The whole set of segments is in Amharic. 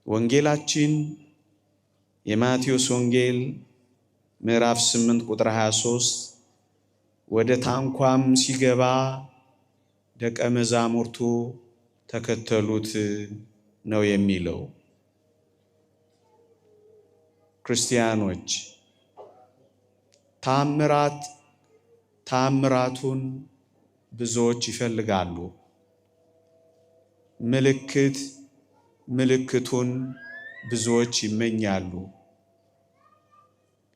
ወንጌላችን የማቴዎስ ወንጌል ምዕራፍ 8 ቁጥር 23 ወደ ታንኳም ሲገባ ደቀ መዛሙርቱ ተከተሉት ነው የሚለው። ክርስቲያኖች ታምራቱን ብዙዎች ይፈልጋሉ። ምልክቱን ብዙዎች ይመኛሉ።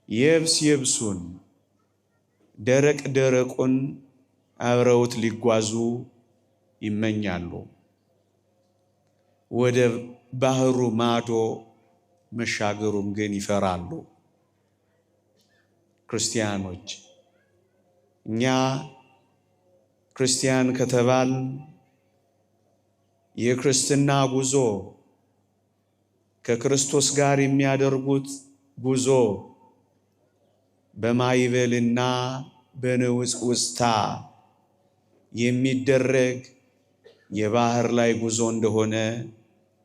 የብሱን ደረቁን አብረውት ሊጓዙ ይመኛሉ። ወደ ባህሩ ማዶ መሻገሩም ግን ይፈራሉ። ክርስቲያኖች እኛ ክርስቲያን ከተባል የክርስትና ጉዞ ከክርስቶስ ጋር የሚያደርጉት ጉዞ በማይበልና በንውጽውጽታ የሚደረግ የባህር ላይ ጉዞ እንደሆነ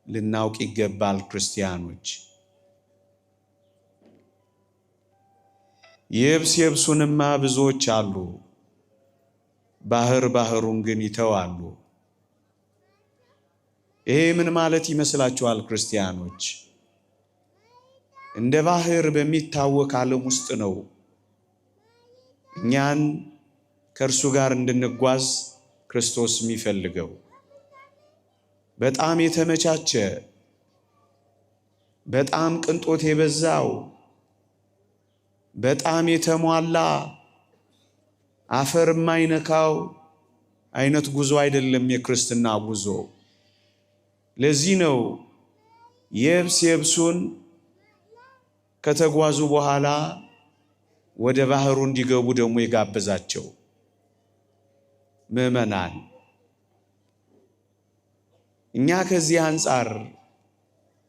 ልናውቅ ይገባል። ክርስቲያኖች የብሱንማ ብዙዎች አሉ፣ ባህሩን ግን ይተዋሉ። ይሄ ምን ማለት ይመስላችኋል? ክርስቲያኖች እንደ ባህር በሚታወቅ ዓለም ውስጥ ነው እኛን ከእርሱ ጋር እንድንጓዝ ክርስቶስ የሚፈልገው። በጣም የተመቻቸ በጣም ቅንጦት የበዛው በጣም የተሟላ አፈር የማይነካው አይነት ጉዞ አይደለም የክርስትና ጉዞ። ለዚህ ነው የብሱን ከተጓዙ በኋላ ወደ ባህሩ እንዲገቡ ደግሞ የጋበዛቸው። ምዕመናን እኛ ከዚህ አንጻር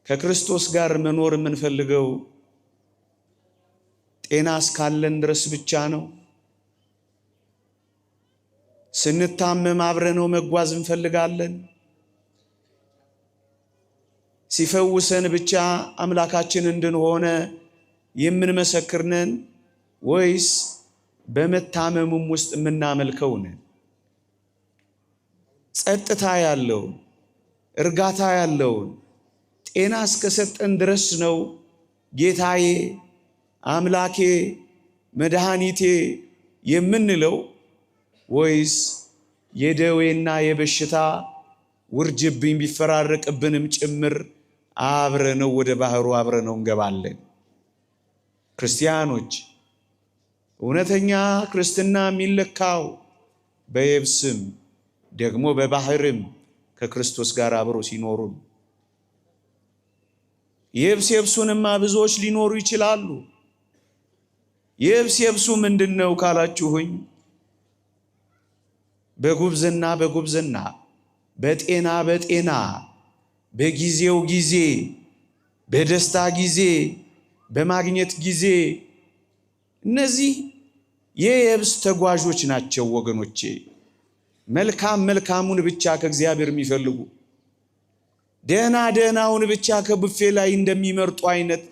ከክርስቶስ ጋር መኖር የምንፈልገው ጤና እስካለን ድረስ ብቻ ነው? ስንታመም አብረነው መጓዝ እንፈልጋለን? ሲፈውሰን ብቻ አምላካችን እንድንሆነ የምንመሰክር ነን ወይስ በመታመሙም ውስጥ የምናመልከው ነን? ጸጥታ ያለውን እርጋታ ያለውን ጤና እስከሰጠን ድረስ ነው ጌታዬ አምላኬ መድኃኒቴ የምንለው ወይስ የደዌና የበሽታ ውርጅብኝ ቢፈራረቅብንም ጭምር አብረነው ወደ ባህሩ አብረነው እንገባለን? ክርስቲያኖች እውነተኛ ክርስትና የሚለካው በየብስም ደግሞ በባህርም ከክርስቶስ ጋር አብሮ ሲኖሩ። የብሱንማ ብዙዎች ሊኖሩ ይችላሉ። የብሱ ምንድነው ካላችሁኝ፣ በጉብዝና በጤና በጊዜው ጊዜ በደስታ ጊዜ በማግኘት ጊዜ እነዚህ የየብስ ተጓዦች ናቸው ወገኖቼ። መልካሙን ብቻ ከእግዚአብሔር የሚፈልጉ ደህናውን ብቻ ከቡፌ ላይ እንደሚመርጡ አይነት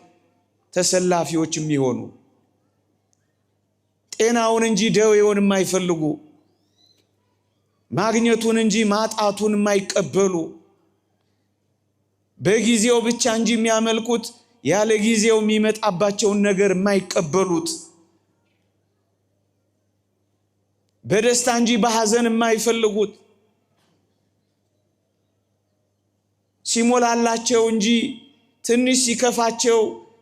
ተሰላፊዎች የሚሆኑ ጤናውን እንጂ ደዌውን የማይፈልጉ ማግኘቱን እንጂ ማጣቱን የማይቀበሉ በጊዜው ብቻ እንጂ የሚያመልኩት ያለ ጊዜው የሚመጣባቸውን ነገር የማይቀበሉት በደስታ እንጂ በሐዘን የማይፈልጉት ሲሞላላቸው እንጂ ትንሽ ሲከፋቸው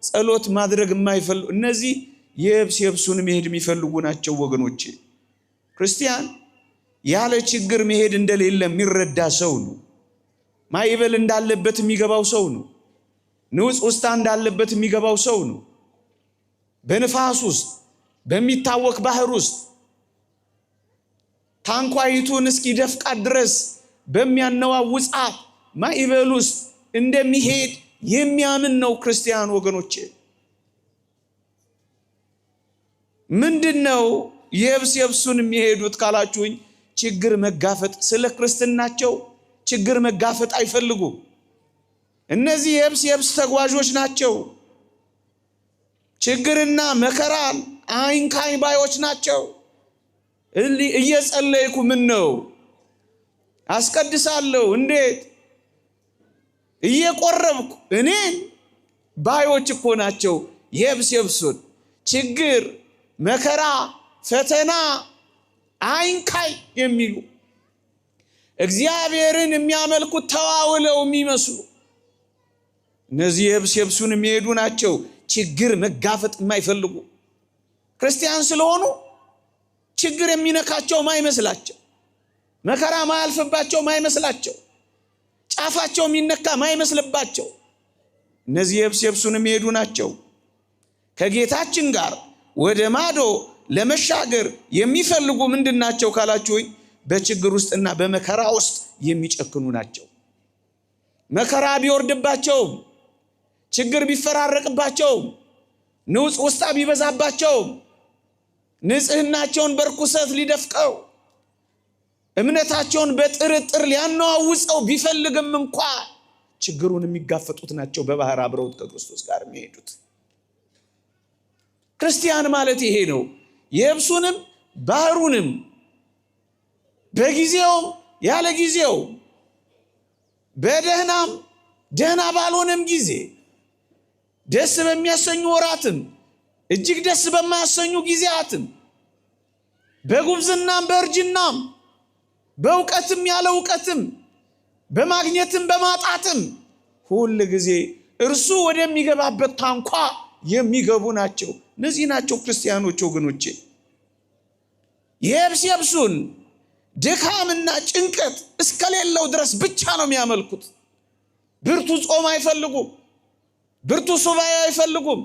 ጸሎት ማድረግ የማይፈልጉ እነዚህ የብሱን መሄድ የሚፈልጉ ናቸው ወገኖቼ። ክርስቲያን ያለ ችግር መሄድ እንደሌለ የሚረዳ ሰው ነው። ማይበል እንዳለበት የሚገባው ሰው ነው። ንውጽውጽታ እንዳለበት የሚገባው ሰው ነው። በንፋስ ውስጥ በሚታወቅ ባህር ውስጥ ታንኳይቱን እስኪደፍቃት ድረስ በሚያነዋውጻት ማዕበል ውስጥ እንደሚሄድ የሚያምን ነው ክርስቲያን ወገኖቼ። ምንድነው የብሱን የሚሄዱት ካላችሁኝ፣ ችግር መጋፈጥ። ስለ ክርስትናቸው ችግር መጋፈጥ አይፈልጉም። እነዚህ የብስ ተጓዦች ናቸው። ችግርና መከራን አይንካኝ ባዮች ናቸው። እየጸለይኩ ምን ነው አስቀድሳለሁ እንዴት እየቆረብኩ እኔን ባዮች እኮ ናቸው። የብሱን ችግር መከራ ፈተና አይንካኝ የሚሉ እግዚአብሔርን የሚያመልኩት ተዋውለው የሚመስሉ እነዚህ የብሱን የሚሄዱ ናቸው። ችግር መጋፈጥ የማይፈልጉ ክርስቲያን ስለሆኑ ችግር የሚነካቸው ማይመስላቸው፣ መከራ ማያልፍባቸው ማይመስላቸው፣ ጫፋቸው የሚነካ ማይመስልባቸው እነዚህ የብሱን የሚሄዱ ናቸው። ከጌታችን ጋር ወደ ማዶ ለመሻገር የሚፈልጉ ምንድናቸው ካላችሁኝ በችግር ውስጥና በመከራ ውስጥ የሚጨክኑ ናቸው። መከራ ቢወርድባቸው፣ ችግር ቢፈራረቅባቸው፣ ንውጽ ውስጣ ቢበዛባቸው፣ ንጽህናቸውን በርኩሰት ሊደፍቀው፣ እምነታቸውን በጥርጥር ሊያነዋውጸው ቢፈልግም እንኳ ችግሩን የሚጋፈጡት ናቸው። በባህር አብረውት ከክርስቶስ ጋር የሚሄዱት ክርስቲያን ማለት ይሄ ነው። የብሱንም ባህሩንም በጊዜው ያለ ጊዜው በደህናም ደህና ባልሆነም ጊዜ ደስ በሚያሰኙ ወራትም እጅግ ደስ በማያሰኙ ጊዜያትም በጉብዝናም በእርጅናም በእውቀትም ያለ እውቀትም በማግኘትም በማጣትም ሁሉ ጊዜ እርሱ ወደሚገባበት ታንኳ የሚገቡ ናቸው። እነዚህ ናቸው ክርስቲያኖች ወገኖቼ። የብሱን ድካምና ጭንቀት እስከሌለው ድረስ ብቻ ነው የሚያመልኩት። ብርቱ ጾም አይፈልጉም፣ ብርቱ ሱባኤ አይፈልጉም፣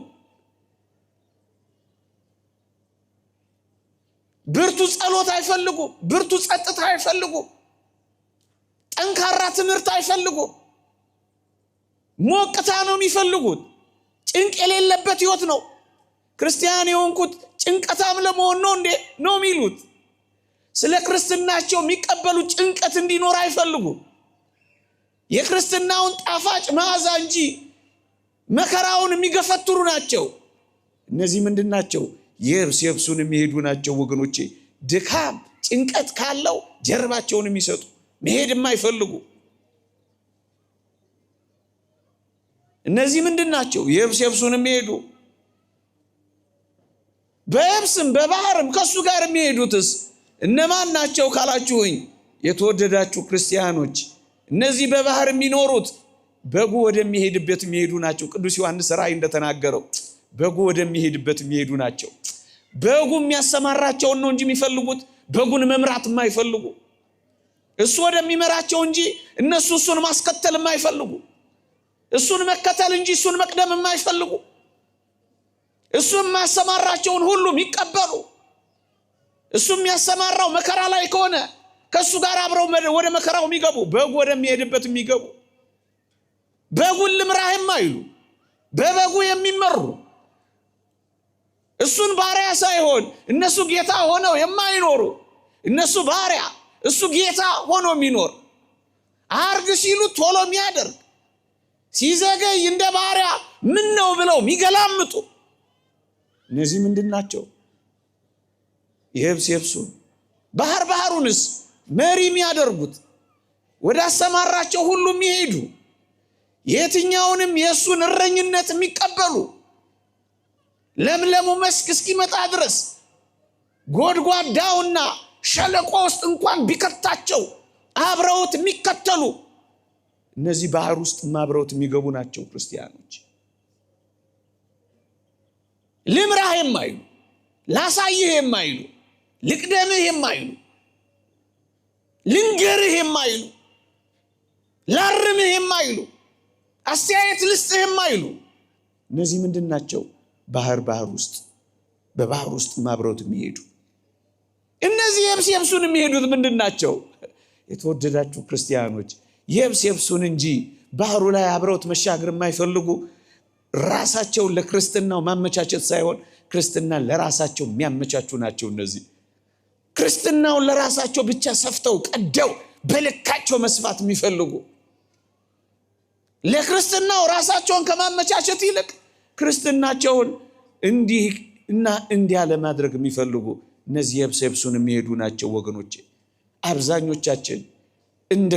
ብርቱ ጸሎት አይፈልጉም፣ ብርቱ ጸጥታ አይፈልጉም፣ ጠንካራ ትምህርት አይፈልጉም። ሞቅታ ነው የሚፈልጉት። ጭንቅ የሌለበት ህይወት ነው። ክርስቲያን የሆንኩት ጭንቀታም ለመሆን ነው እንዴ ነው የሚሉት። ስለ ክርስትናቸው የሚቀበሉ ጭንቀት እንዲኖር አይፈልጉም። የክርስትናውን ጣፋጭ መዓዛ እንጂ መከራውን የሚገፈትሩ ናቸው። እነዚህ ምንድን ናቸው? የብሱን የሚሄዱ ናቸው ወገኖቼ። ድካም ጭንቀት ካለው ጀርባቸውን የሚሰጡ መሄድ የማይፈልጉ እነዚህ ምንድን ናቸው? የብሱን የሚሄዱ በየብስም በባህርም ከሱ ጋር የሚሄዱትስ እነማን ናቸው ካላችሁኝ፣ የተወደዳችሁ ክርስቲያኖች፣ እነዚህ በባህር የሚኖሩት በጉ ወደሚሄድበት የሚሄዱ ናቸው። ቅዱስ ዮሐንስ ራእይ እንደተናገረው በጉ ወደሚሄድበት የሚሄዱ ናቸው። በጉ የሚያሰማራቸውን ነው እንጂ የሚፈልጉት በጉን መምራት የማይፈልጉ፣ እሱ ወደሚመራቸው እንጂ እነሱ እሱን ማስከተል የማይፈልጉ፣ እሱን መከተል እንጂ እሱን መቅደም የማይፈልጉ፣ እሱ የሚያሰማራቸውን ሁሉ የሚቀበሉ፣ እሱ የሚያሰማራው መከራ ላይ ከሆነ ከሱ ጋር አብረው ወደ መከራው የሚገቡ፣ በጉ ወደሚሄድበት የሚገቡ፣ በጉን ልምራህ የማይሉ፣ በበጉ የሚመሩ፣ እሱን ባሪያ ሳይሆን እነሱ ጌታ ሆነው የማይኖሩ፣ እነሱ ባሪያ እሱ ጌታ ሆኖ የሚኖር፣ አርግ ሲሉ ቶሎ የሚያደርግ፣ ሲዘገይ እንደ ባሪያ ምን ነው ብለው የሚገላምጡ እነዚህ ምንድን ናቸው? የብሱን ባህሩንስ መሪ የሚያደርጉት፣ ወደ አሰማራቸው ሁሉ የሚሄዱ፣ የትኛውንም የእሱን እረኝነት የሚቀበሉ፣ ለምለሙ መስክ እስኪመጣ ድረስ ጎድጓዳውና ሸለቆ ውስጥ እንኳን ቢከታቸው አብረውት የሚከተሉ እነዚህ ባህር ውስጥ አብረውት የሚገቡ ናቸው ክርስቲያኖች። ልምራህ የማይሉ፣ ላሳይህ የማይሉ፣ ልቅደምህ የማይሉ፣ ልንገርህ የማይሉ፣ ላርምህ የማይሉ፣ አስተያየት ልስጥህ የማይሉ እነዚህ ምንድን ናቸው? ባህር ውስጥ በባህር ውስጥ አብረውት የሚሄዱ እነዚህ የብሱን የሚሄዱት ምንድን ናቸው? የተወደዳችሁ ክርስቲያኖች የብሱን እንጂ ባህሩ ላይ አብረውት መሻገር የማይፈልጉ፣ ራሳቸውን ለክርስትናው ማመቻቸት ሳይሆን ክርስትናን ለራሳቸው የሚያመቻቹ ናቸው። እነዚህ ክርስትናውን ለራሳቸው ብቻ ሰፍተው ቀደው በልካቸው መስፋት የሚፈልጉ፣ ለክርስትናው ራሳቸውን ከማመቻቸት ይልቅ ክርስትናቸውን እንዲህና እንዲያ ለማድረግ የሚፈልጉ እነዚህ የብሰብሱን የሚሄዱ ናቸው ወገኖቼ። አብዛኞቻችን እንደ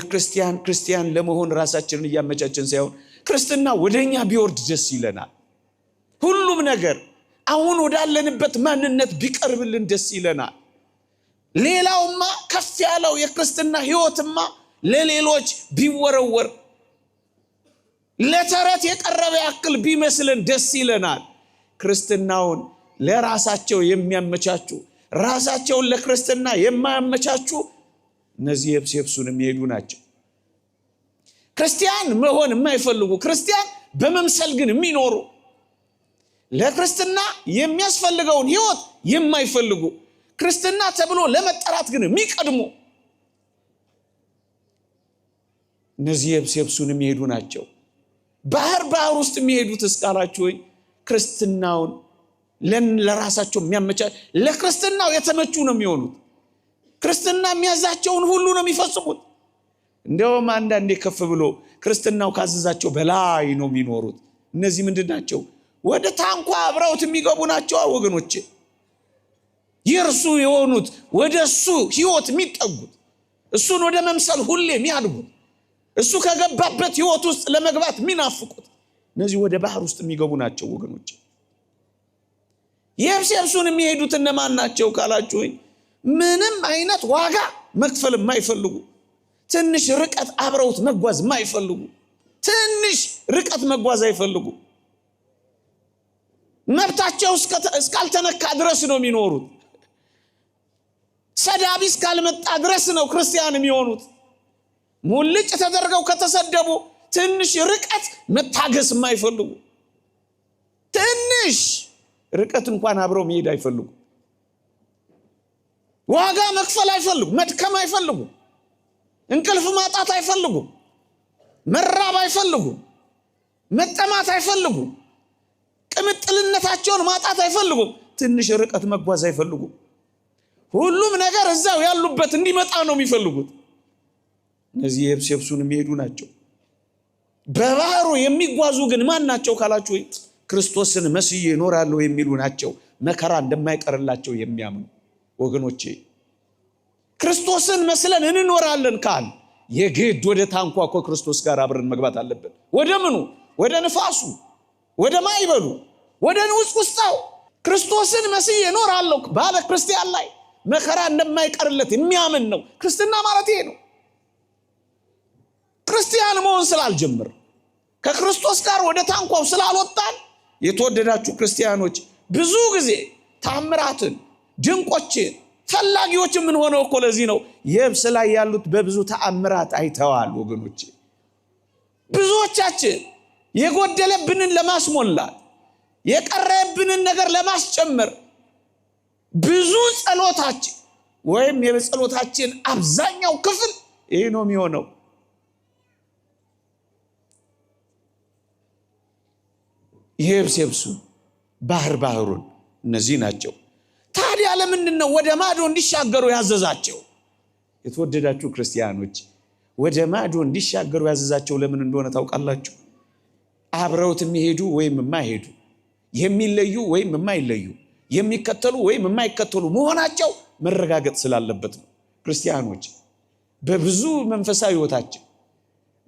ክርስቲያን ለመሆን ራሳችንን እያመቻችን ሳይሆን ክርስትና ወደኛ ቢወርድ ደስ ይለናል። ሁሉም ነገር አሁን ወዳለንበት ማንነት ቢቀርብልን ደስ ይለናል። ሌላውማ ከፍ ያለው የክርስትና ሕይወትማ ለሌሎች ቢወረወር ለተረት የቀረበ ያክል ቢመስልን ደስ ይለናል። ክርስትናውን ለራሳቸው የሚያመቻቹ ራሳቸውን ለክርስትና የማያመቻቹ እነዚህ የብሰብሱን የሚሄዱ ናቸው። ክርስቲያን መሆን የማይፈልጉ ክርስቲያን በመምሰል ግን የሚኖሩ ለክርስትና የሚያስፈልገውን ሕይወት የማይፈልጉ ክርስትና ተብሎ ለመጠራት ግን የሚቀድሙ እነዚህ የብሰብሱን የሚሄዱ ናቸው። ባህር ውስጥ የሚሄዱት እስካላችሁ ክርስትናውን ለራሳቸው የሚያመቻቹ ለክርስትናው የተመቹ ነው የሚሆኑት። ክርስትና የሚያዛቸውን ሁሉ ነው የሚፈጽሙት። እንደውም አንዳንዴ ከፍ ብሎ ክርስትናው ካዘዛቸው በላይ ነው የሚኖሩት። እነዚህ ምንድን ናቸው? ወደ ታንኳ አብረውት የሚገቡ ናቸው ወገኖቼ። የእርሱ የሆኑት ወደ እሱ ሕይወት የሚጠጉት እሱን ወደ መምሰል ሁሌ የሚያድጉት እሱ ከገባበት ሕይወት ውስጥ ለመግባት የሚናፍቁት እነዚህ ወደ ባህር ውስጥ የሚገቡ ናቸው ወገኖቼ። የብሰብሱን የሚሄዱት እነማን ናቸው ካላችሁ ምንም አይነት ዋጋ መክፈል የማይፈልጉ ትንሽ ርቀት አብረውት መጓዝ የማይፈልጉ ትንሽ ርቀት መጓዝ አይፈልጉ መብታቸው እስካልተነካ ድረስ ነው የሚኖሩት። ሰዳቢ እስካልመጣ ድረስ ነው ክርስቲያን የሚሆኑት። ሙልጭ ተደርገው ከተሰደቡ ትንሽ ርቀት መታገስ የማይፈልጉ ትንሽ ርቀት እንኳን አብረው መሄድ አይፈልጉ። ዋጋ መክፈል አይፈልጉ፣ መድከም አይፈልጉ፣ እንቅልፍ ማጣት አይፈልጉ፣ መራብ አይፈልጉ፣ መጠማት አይፈልጉ፣ ቅምጥልነታቸውን ማጣት አይፈልጉ፣ ትንሽ ርቀት መጓዝ አይፈልጉ። ሁሉም ነገር እዛው ያሉበት እንዲመጣ ነው የሚፈልጉት። እነዚህ የብሰብሱን የሚሄዱ ናቸው። በባህሩ የሚጓዙ ግን ማን ናቸው ካላችሁ ክርስቶስን መስዬ እኖራለሁ የሚሉ ናቸው። መከራ እንደማይቀርላቸው የሚያምኑ ወገኖቼ። ክርስቶስን መስለን እንኖራለን ካል የግድ ወደ ታንኳ ከክርስቶስ ጋር አብረን መግባት አለብን። ወደ ምኑ? ወደ ንፋሱ፣ ወደ ማይበሉ፣ ወደ ንውጽ ውስጣው ክርስቶስን መስዬ እኖራለሁ ባለ ክርስቲያን ላይ መከራ እንደማይቀርለት የሚያምን ነው። ክርስትና ማለት ይሄ ነው። ክርስቲያን መሆን ስላልጀመር ከክርስቶስ ጋር ወደ ታንኳው ስላልወጣን የተወደዳችሁ ክርስቲያኖች ብዙ ጊዜ ታምራትን ድንቆችን ፈላጊዎች ምን ሆነው እኮ ለዚህ ነው የብስ ላይ ያሉት በብዙ ተአምራት አይተዋል ወገኖቼ። ብዙዎቻችን የጎደለብንን ለማስሞላት የቀረብንን ነገር ለማስጨመር ብዙ ጸሎታችን ወይም የጸሎታችን አብዛኛው ክፍል ይሄ ነው የሚሆነው። የብሰብሱ ባህሩን እነዚህ ናቸው። ታዲያ ለምንድን ነው ወደ ማዶ እንዲሻገሩ ያዘዛቸው? የተወደዳችሁ ክርስቲያኖች ወደ ማዶ እንዲሻገሩ ያዘዛቸው ለምን እንደሆነ ታውቃላችሁ? አብረውት የሚሄዱ ወይም የማይሄዱ፣ የሚለዩ ወይም የማይለዩ፣ የሚከተሉ ወይም የማይከተሉ መሆናቸው መረጋገጥ ስላለበት ነው። ክርስቲያኖች በብዙ መንፈሳዊ ሕይወታችን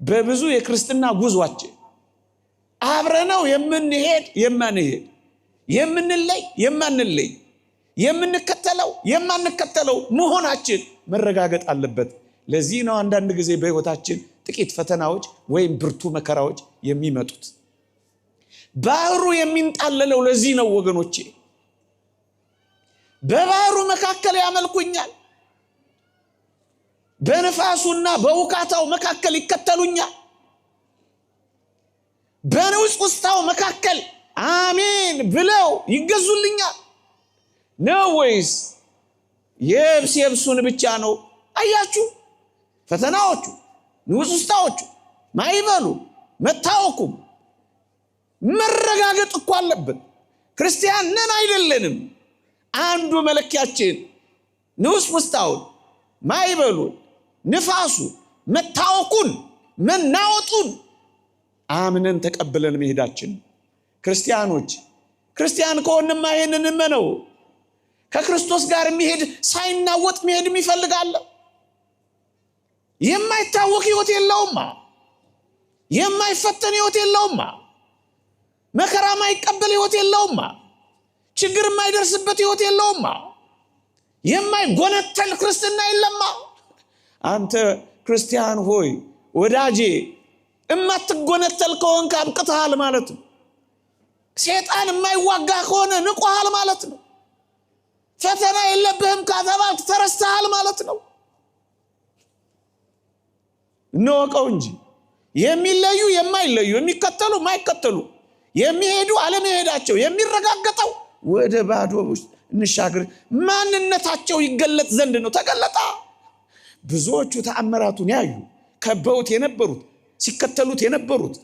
በብዙ የክርስትና ጉዟችን አብረነው የምንሄድ የማንሄድ፣ የምንለይ የማንለይ፣ የምንከተለው የማንከተለው መሆናችን መረጋገጥ አለበት። ለዚህ ነው አንዳንድ ጊዜ በሕይወታችን ጥቂት ፈተናዎች ወይም ብርቱ መከራዎች የሚመጡት። ባህሩ የሚንጣለለው ለዚህ ነው ወገኖቼ። በባህሩ መካከል ያመልኩኛል፣ በንፋሱና በውካታው መካከል ይከተሉኛል፣ በንውጽ ውስጣው መካከል አሜን ብለው ይገዙልኛል ነው ወይስ የብሰብሱን ብቻ ነው? አያችሁ፣ ፈተናዎቹ፣ ንውጽ ውስጣዎቹ፣ ማይበሉ፣ መታወኩ መረጋገጥ እኮ አለበት። ክርስቲያን ነን አይደለንም? አንዱ መለኪያችን ንውጽ ውስጣውን፣ ማይበሉን፣ ንፋሱን፣ መታወኩን፣ መናወጡን አምነን ተቀብለን መሄዳችን። ክርስቲያኖች ክርስቲያን ከሆንማ ይሄንን እንመነው። ከክርስቶስ ጋር የሚሄድ ሳይናወጥ መሄድ ይፈልጋል። የማይታወቅ ሕይወት የለውማ፣ የማይፈተን ሕይወት የለውማ፣ መከራ ማይቀበል ሕይወት የለውማ፣ ችግር የማይደርስበት ሕይወት የለውማ፣ የማይጎነተል ክርስትና የለማ። አንተ ክርስቲያን ሆይ ወዳጄ እማትጎነተል ከሆንክ አብቅተሃል ማለት ነው። ሰይጣን የማይዋጋ ከሆነ ንቆሃል ማለት ነው። ፈተና የለብህም ከተባልክ ተረስተሃል ማለት ነው። እንወቀው እንጂ የሚለዩ የማይለዩ፣ የሚከተሉ የማይከተሉ፣ የሚሄዱ አለመሄዳቸው የሚረጋገጠው ወደ ባዶ ውስጥ እንሻገር ማንነታቸው ይገለጥ ዘንድ ነው። ተገለጣ። ብዙዎቹ ተአምራቱን ያዩ ከበውት የነበሩት ሲከተሉት የነበሩት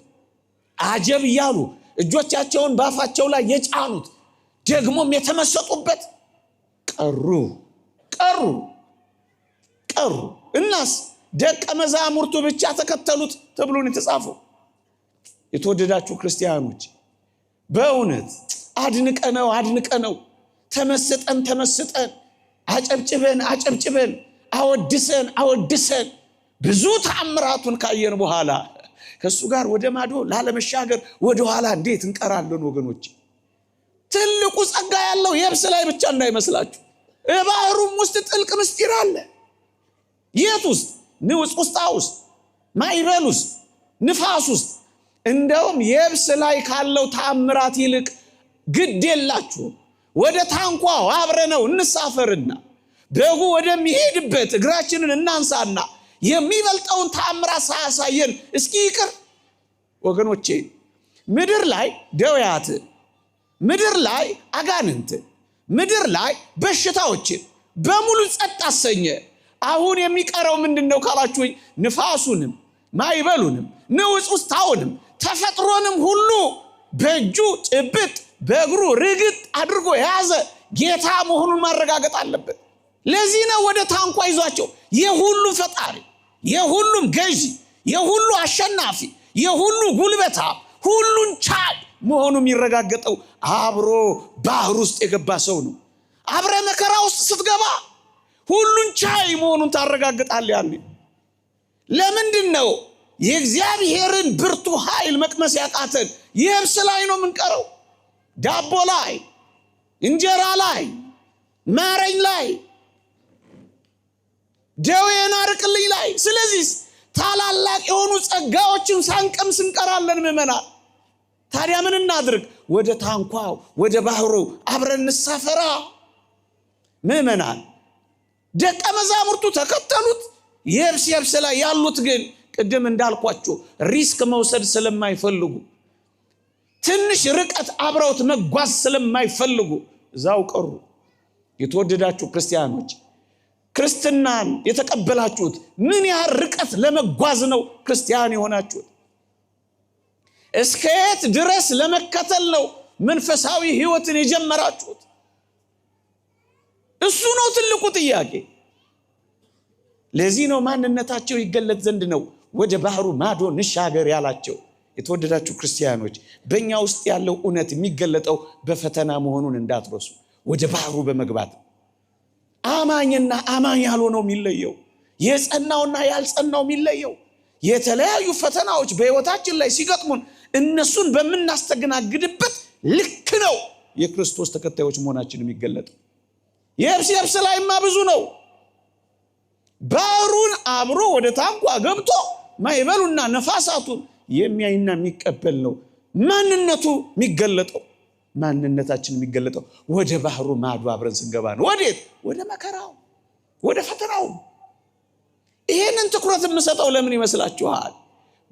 አጀብ እያሉ እጆቻቸውን ባፋቸው ላይ የጫኑት ደግሞም የተመሰጡበት ቀሩ። እናስ ደቀ መዛሙርቱ ብቻ ተከተሉት ተብሎ ነው የተጻፈው። የተወደዳችሁ ክርስቲያኖች በእውነት አድንቀነው ተመስጠን አጨብጭበን አወድሰን ብዙ ተአምራቱን ካየን በኋላ ከሱ ጋር ወደ ማዶ ላለመሻገር ወደ ኋላ እንዴት እንቀራለን ወገኖች? ትልቁ ጸጋ ያለው የብስ ላይ ብቻ እንዳይመስላችሁ፣ ባህሩም ውስጥ ጥልቅ ምስጢር አለ። የት ውስጥ? ውስጥ ማዕበል ውስጥ፣ ንፋስ ውስጥ። እንደውም የብስ ላይ ካለው ተአምራት ይልቅ ግድ የላችሁ ወደ ታንኳው አብረነው እንሳፈርና በጉ ወደሚሄድበት እግራችንን እናንሳና የሚበልጠውን ተአምራት ሳያሳየን እስኪ ይቅር ወገኖቼ። ምድር ላይ ደውያት፣ ምድር ላይ አጋንንት፣ ምድር ላይ በሽታዎችን በሙሉ ጸጥ አሰኘ። አሁን የሚቀረው ምንድነው ካላችሁኝ፣ ንፋሱንም ማዕበሉንም ውስጣውንም ተፈጥሮንም ሁሉ በእጁ ጭብጥ በእግሩ ርግጥ አድርጎ የያዘ ጌታ መሆኑን ማረጋገጥ አለበት። ለዚህ ነው ወደ ታንኳ ይዟቸው የሁሉ ፈጣሪ፣ የሁሉም ገዢ፣ የሁሉ አሸናፊ፣ የሁሉ ጉልበታ፣ ሁሉን ቻይ መሆኑ የሚረጋገጠው አብሮ ባህር ውስጥ የገባ ሰው ነው። አብረ መከራ ውስጥ ስትገባ ሁሉን ቻይ መሆኑን ታረጋግጣለህ። ለምንድን ነው የእግዚአብሔርን ብርቱ ኃይል መቅመስ ያቃተን? የብስ ላይ ነው የምንቀረው። ዳቦ ላይ፣ እንጀራ ላይ፣ ማረኝ ላይ፣ ደዌን አርቅልኝ ላይ። ስለዚህ ታላላቅ የሆኑ ጸጋዎችን ሳንቀምስ እንቀራለን ምእመናን። ታዲያ ምን እናድርግ? ወደ ታንኳው ወደ ባህሩ አብረን እንሳፈራ ምእመናን። ደቀ መዛሙርቱ ተከተሉት። የብስ ላይ ያሉት ግን ቅድም እንዳልኳቸው ሪስክ መውሰድ ስለማይፈልጉ፣ ትንሽ ርቀት አብረውት መጓዝ ስለማይፈልጉ እዛው ቀሩ። የተወደዳችሁ ክርስቲያኖች ክርስትናን የተቀበላችሁት ምን ያህል ርቀት ለመጓዝ ነው ክርስቲያን የሆናችሁት? እስከየት ድረስ ለመከተል ነው መንፈሳዊ ሕይወትን የጀመራችሁት? እሱ ነው ትልቁ ጥያቄ። ለዚህ ነው ማንነታቸው ይገለጥ ዘንድ ነው ወደ ባህሩ ማዶ እንሻገር ያላቸው። የተወደዳችሁ ክርስቲያኖች በእኛ ውስጥ ያለው እውነት የሚገለጠው በፈተና መሆኑን እንዳትረሱ። ወደ ባህሩ በመግባት አማኝና አማኝ ያልሆነው የሚለየው፣ የጸናውና ያልጸናው የሚለየው። የተለያዩ ፈተናዎች በሕይወታችን ላይ ሲገጥሙን እነሱን በምናስተናግድበት ልክ ነው የክርስቶስ ተከታዮች መሆናችን የሚገለጠው። የብስ ላይማ ብዙ ነው። ባህሩን አብሮ ወደ ታንኳ ገብቶ ማዕበሉና ነፋሳቱን የሚያይና የሚቀበል ነው ማንነቱ የሚገለጠው። ማንነታችን የሚገለጠው ወደ ባህሩ ማዶ አብረን ስንገባ ነው። ወዴት? ወደ መከራው፣ ወደ ፈተናው። ይሄንን ትኩረት የምሰጠው ለምን ይመስላችኋል?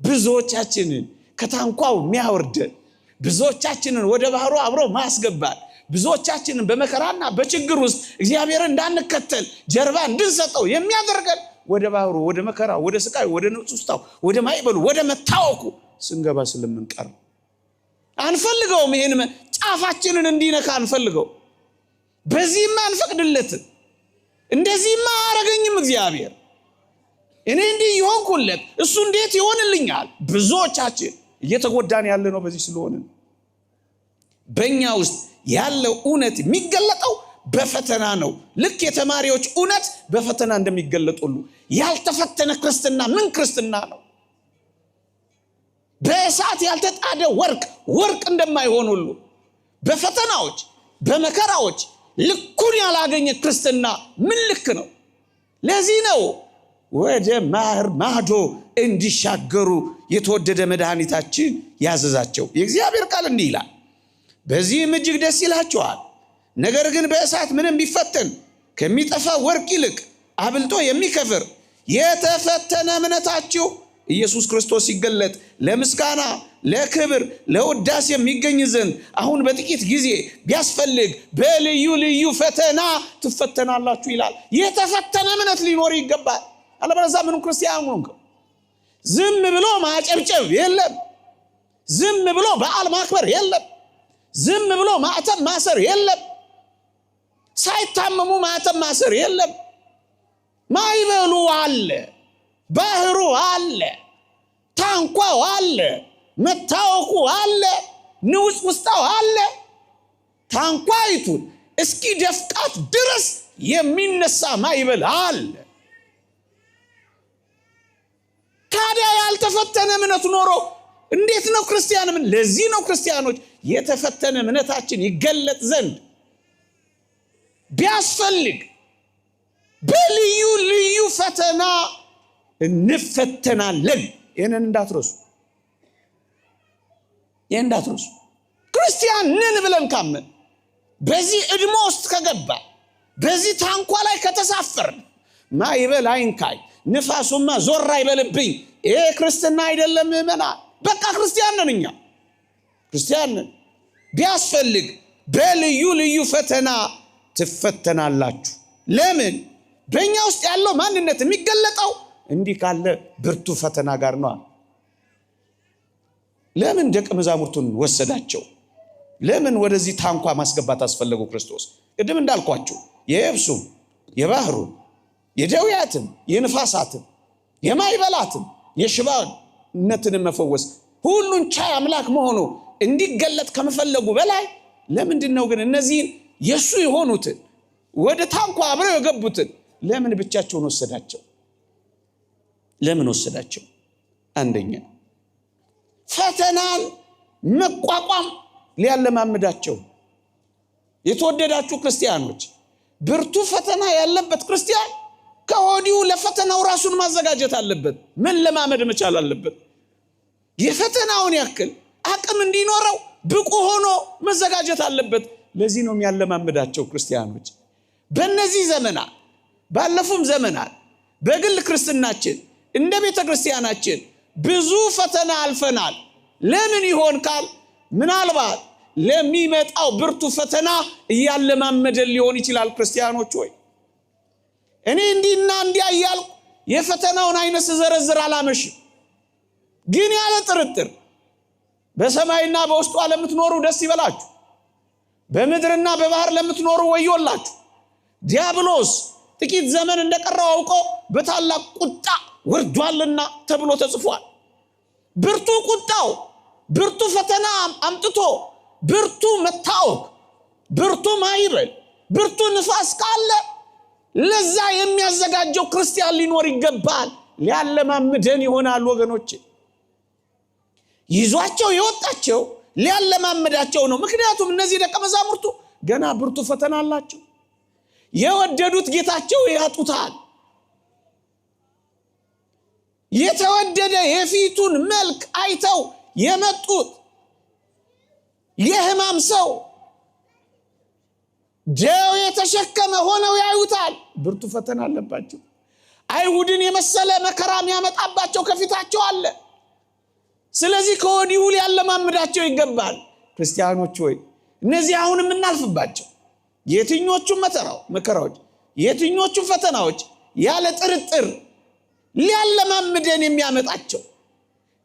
ብዙዎቻችንን ከታንኳው የሚያወርደን፣ ብዙዎቻችንን ወደ ባህሩ አብሮ ማስገባል፣ ብዙዎቻችንን በመከራና በችግር ውስጥ እግዚአብሔርን እንዳንከተል ጀርባ እንድንሰጠው የሚያደርገን ወደ ባህሩ፣ ወደ መከራው፣ ወደ ስቃዩ፣ ወደ ንጹስታው፣ ወደ ማዕበሉ፣ ወደ መታወኩ ስንገባ ስለምንቀር አንፈልገውም። ይሄን ጫፋችንን እንዲነካ አንፈልገው። በዚህማ አንፈቅድለትም። እንደዚህማ አያረገኝም እግዚአብሔር። እኔ እንዲህ ይሆንኩለት እሱ እንዴት ይሆንልኛል? ብዙዎቻችን እየተጎዳን ያለ ነው በዚህ ስለሆነ በእኛ ውስጥ ያለው እውነት የሚገለጠው በፈተና ነው። ልክ የተማሪዎች እውነት በፈተና እንደሚገለጡሉ ያልተፈተነ ክርስትና ምን ክርስትና ነው? በእሳት ያልተጣደ ወርቅ እንደማይሆን ሁሉ በፈተናዎች በመከራዎች ልኩን ያላገኘ ክርስትና ምን ልክ ነው? ለዚህ ነው ወደ ባህር ማዶ እንዲሻገሩ የተወደደ መድኃኒታችን ያዘዛቸው። የእግዚአብሔር ቃል እንዲህ ይላል፣ በዚህም እጅግ ደስ ይላቸዋል። ነገር ግን በእሳት ምንም ቢፈተን ከሚጠፋ ወርቅ ይልቅ አብልጦ የሚከብር የተፈተነ እምነታችሁ ኢየሱስ ክርስቶስ ሲገለጥ ለምስጋና ለክብር ለውዳሴ የሚገኝ ዘንድ አሁን በጥቂት ጊዜ ቢያስፈልግ በልዩ ልዩ ፈተና ትፈተናላችሁ ይላል። የተፈተነ እምነት ሊኖር ይገባል። አለበለዚያ ምንም ክርስቲያን ሆንክ። ዝም ብሎ ማጨብጨብ የለም። ዝም ብሎ በዓል ማክበር የለም። ዝም ብሎ ማዕተብ ማሰር የለም። ሳይታመሙ ማዕተብ ማሰር የለም። ማይበሉ አለ፣ ባህሩ አለ፣ ታንኳው አለ፣ መታወቁ አለ፣ ንውጽ ውስጣው አለ። ታንኳይቱን እስኪ ደፍቃት ድረስ የሚነሳ ማይበል አለ። ታዲያ ያልተፈተነ እምነት ኖሮ እንዴት ነው ክርስቲያን? ለዚህ ነው ክርስቲያኖች የተፈተነ እምነታችን ይገለጥ ዘንድ ቢያስፈልግ በልዩ ልዩ ፈተና እንፈተናለን። ይህንን እንዳትረሱ። ክርስቲያን ነን ብለን ካመን በዚህ ዕድሜ ውስጥ ከገባ በዚህ ታንኳ ላይ ከተሳፈርን ማይበል አይንካይ፣ ንፋሱማ ዞር አይበልብኝ፣ ይሄ ክርስትና አይደለም። ምእመናን በቃ ክርስቲያን ነን፣ እኛ ክርስቲያን ነን። ቢያስፈልግ በልዩ ልዩ ፈተና ትፈተናላችሁ። ለምን? በእኛ ውስጥ ያለው ማንነት የሚገለጠው እንዲህ ካለ ብርቱ ፈተና ጋር ነው። ለምን ደቀ መዛሙርቱን ወሰዳቸው? ለምን ወደዚህ ታንኳ ማስገባት አስፈለገው ክርስቶስ? ቅድም እንዳልኳችሁ የየብሱም የባህሩም የደውያትም የንፋሳትም የማይበላትም የሽባነትን መፈወስ ሁሉን ቻይ አምላክ መሆኑ እንዲገለጥ ከመፈለጉ በላይ ለምንድን ነው ግን እነዚህን የሱ የሆኑትን ወደ ታንኳ አብረው የገቡትን ለምን ብቻቸውን ወሰዳቸው? ለምን ወሰዳቸው? አንደኛ ፈተናን መቋቋም ሊያለማምዳቸው። የተወደዳችሁ ክርስቲያኖች፣ ብርቱ ፈተና ያለበት ክርስቲያን ከወዲሁ ለፈተናው ራሱን ማዘጋጀት አለበት። ምን ለማመድ መቻል አለበት። የፈተናውን ያክል አቅም እንዲኖረው ብቁ ሆኖ መዘጋጀት አለበት። ለዚህ ነው የሚያለማምዳቸው ክርስቲያኖች። በእነዚህ ዘመናት ባለፉም ዘመናት በግል ክርስትናችን እንደ ቤተ ክርስቲያናችን ብዙ ፈተና አልፈናል። ለምን ይሆን ካል ምናልባት ለሚመጣው ብርቱ ፈተና እያለማመደን ሊሆን ይችላል። ክርስቲያኖች ሆይ እኔ እንዲና እንዲያ እያልኩ የፈተናውን አይነት ዘረዝር አላመሽም። ግን ያለ ጥርጥር በሰማይና በውስጧ ለምትኖሩ ደስ ይበላችሁ፣ በምድርና በባህር ለምትኖሩ ወዮላችሁ። ዲያብሎስ ጥቂት ዘመን እንደቀረው አውቆ በታላቅ ቁጣ ወርዷልና ተብሎ ተጽፏል። ብርቱ ቁጣው ብርቱ ፈተና አምጥቶ ብርቱ መታወክ፣ ብርቱ ማይበል፣ ብርቱ ንፋስ ካለ ለዛ የሚያዘጋጀው ክርስቲያን ሊኖር ይገባል። ሊያለማምደን ይሆናል ወገኖች። ይዟቸው የወጣቸው ሊያለማምዳቸው ነው። ምክንያቱም እነዚህ ደቀ መዛሙርቱ ገና ብርቱ ፈተና አላቸው። የወደዱት ጌታቸው ያጡታል። የተወደደ የፊቱን መልክ አይተው የመጡት የሕማም ሰው ደዌ የተሸከመ ሆነው ያዩታል። ብርቱ ፈተና አለባቸው። አይሁድን የመሰለ መከራ የሚያመጣባቸው ከፊታቸው አለ። ስለዚህ ከወዲሁ ሊያለማምዳቸው ይገባል። ክርስቲያኖች ሆይ እነዚህ አሁን የምናልፍባቸው የትኞቹም መከራዎች የትኞቹም ፈተናዎች ያለ ጥርጥር ሊያለማምደን የሚያመጣቸው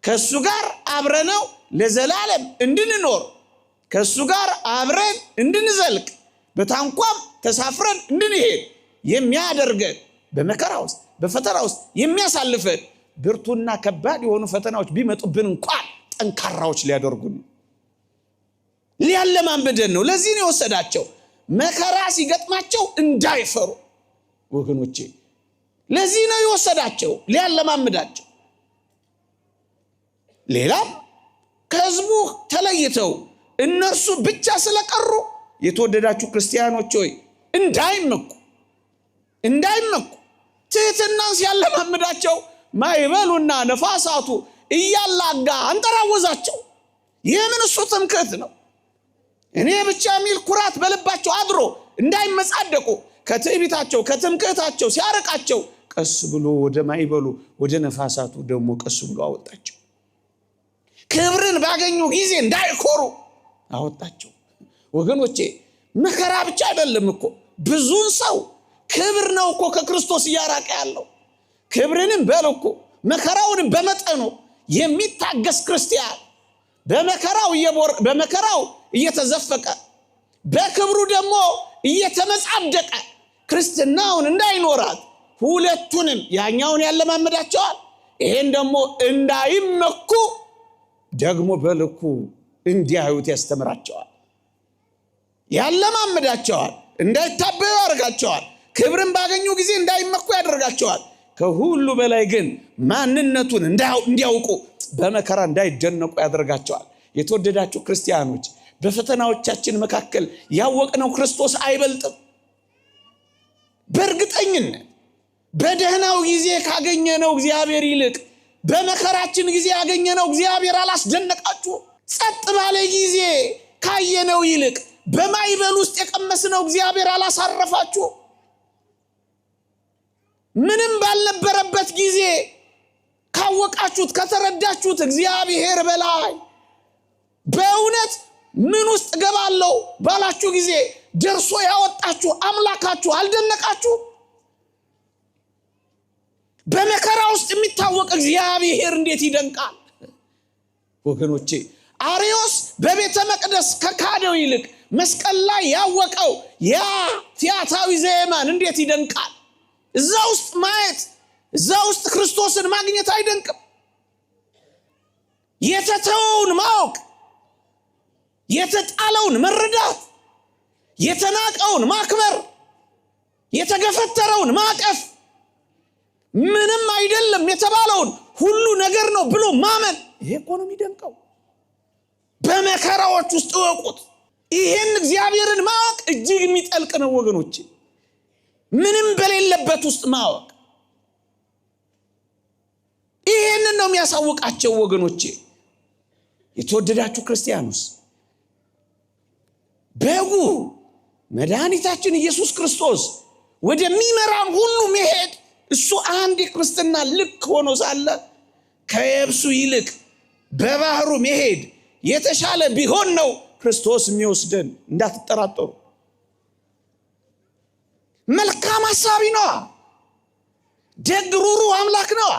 ከሱ ጋር አብረነው ለዘላለም እንድንኖር ከሱ ጋር አብረን እንድንዘልቅ በታንኳም ተሳፍረን እንድንሄድ የሚያደርገን በመከራ ውስጥ በፈተና ውስጥ የሚያሳልፈን ብርቱና ከባድ የሆኑ ፈተናዎች ቢመጡብን እንኳን ጠንካራዎች ሊያደርጉን ሊያለማምደን ነው። ለዚህ ነው የወሰዳቸው መከራ ሲገጥማቸው እንዳይፈሩ ወገኖቼ። ለዚህ ነው የወሰዳቸው ሊያለማምዳቸው። ሌላም ከህዝቡ ተለይተው እነርሱ ብቻ ስለቀሩ የተወደዳችሁ ክርስቲያኖች ሆይ እንዳይመኩ ትህትናን ሲያለማምዳቸው ማዕበሉና ነፋሳቱ እያላጋ አንጠራወዛቸው። የምን እሱ ትምክህት ነው? እኔ ብቻ የሚል ኩራት በልባቸው አድሮ እንዳይመጻደቁ ከትዕቢታቸው ከትምክህታቸው ሲያረቃቸው ቀስ ብሎ ወደ ማዕበሉ ወደ ነፋሳቱ ደግሞ ቀስ ብሎ አወጣቸው። ክብርን ባገኙ ጊዜ እንዳይኮሩ አወጣቸው። ወገኖቼ መከራ ብቻ አይደለም እኮ ብዙን ሰው ክብር ነው እኮ ከክርስቶስ እያራቀ ያለው። ክብርንም በልኩ መከራውንም በመጠኑ የሚታገስ ክርስቲያን በመከራው እየተዘፈቀ በክብሩ ደግሞ እየተመጻደቀ ክርስትናውን እንዳይኖራት ሁለቱንም ያኛውን ያለማመዳቸዋል። ይሄን ደግሞ እንዳይመኩ ደግሞ በልኩ እንዲያዩት ያስተምራቸዋል፣ ያለማመዳቸዋል፣ እንዳይታበዩ ያደርጋቸዋል። ክብርን ባገኙ ጊዜ እንዳይመኩ ያደርጋቸዋል። ከሁሉ በላይ ግን ማንነቱን እንዲያውቁ በመከራ እንዳይደነቁ ያደርጋቸዋል። የተወደዳችሁ ክርስቲያኖች በፈተናዎቻችን መካከል ያወቅነው ክርስቶስ አይበልጥም። በእርግጠኝነት በደህናው ጊዜ ካገኘነው እግዚአብሔር ይልቅ በመከራችን ጊዜ ያገኘነው እግዚአብሔር አላስደነቃችሁ? ጸጥ ባለ ጊዜ ካየነው ይልቅ በማዕበል ውስጥ የቀመስነው እግዚአብሔር አላሳረፋችሁ? ምንም ባልነበረበት ጊዜ ካወቃችሁት ከተረዳችሁት እግዚአብሔር በላይ በእውነት ምን ውስጥ ገባለው ባላችሁ ጊዜ ደርሶ ያወጣችሁ አምላካችሁ አልደነቃችሁ? በመከራ ውስጥ የሚታወቅ እግዚአብሔር እንዴት ይደንቃል ወገኖቼ። አርዮስ በቤተ መቅደስ ከካደው ይልቅ መስቀል ላይ ያወቀው ያ ፊያታዊ ዘየማን እንዴት ይደንቃል። እዛ ውስጥ ማየት እዛ ውስጥ ክርስቶስን ማግኘት አይደንቅም? የተተወውን ማወቅ፣ የተጣለውን መረዳት፣ የተናቀውን ማክበር፣ የተገፈተረውን ማቀፍ፣ ምንም አይደለም የተባለውን ሁሉ ነገር ነው ብሎ ማመን፣ ይሄ እኮ ነው የሚደንቀው። በመከራዎች ውስጥ እወቁት። ይሄን እግዚአብሔርን ማወቅ እጅግ የሚጠልቅ ነው ወገኖቼ። ምንም በሌለበት ውስጥ ማወቅ ይሄንን ነው የሚያሳውቃቸው ወገኖቼ። የተወደዳችሁ ክርስቲያኖስ በጉ መድኃኒታችን ኢየሱስ ክርስቶስ ወደሚመራን ሁሉ መሄድ እሱ አንድ ክርስትና ልክ ሆኖ ሳለ ከየብሱ ይልቅ በባህሩ መሄድ የተሻለ ቢሆን ነው ክርስቶስ የሚወስደን፣ እንዳትጠራጠሩ። መልካም ሐሳቢ ነው፣ ደግ ሩህሩህ አምላክ ነው።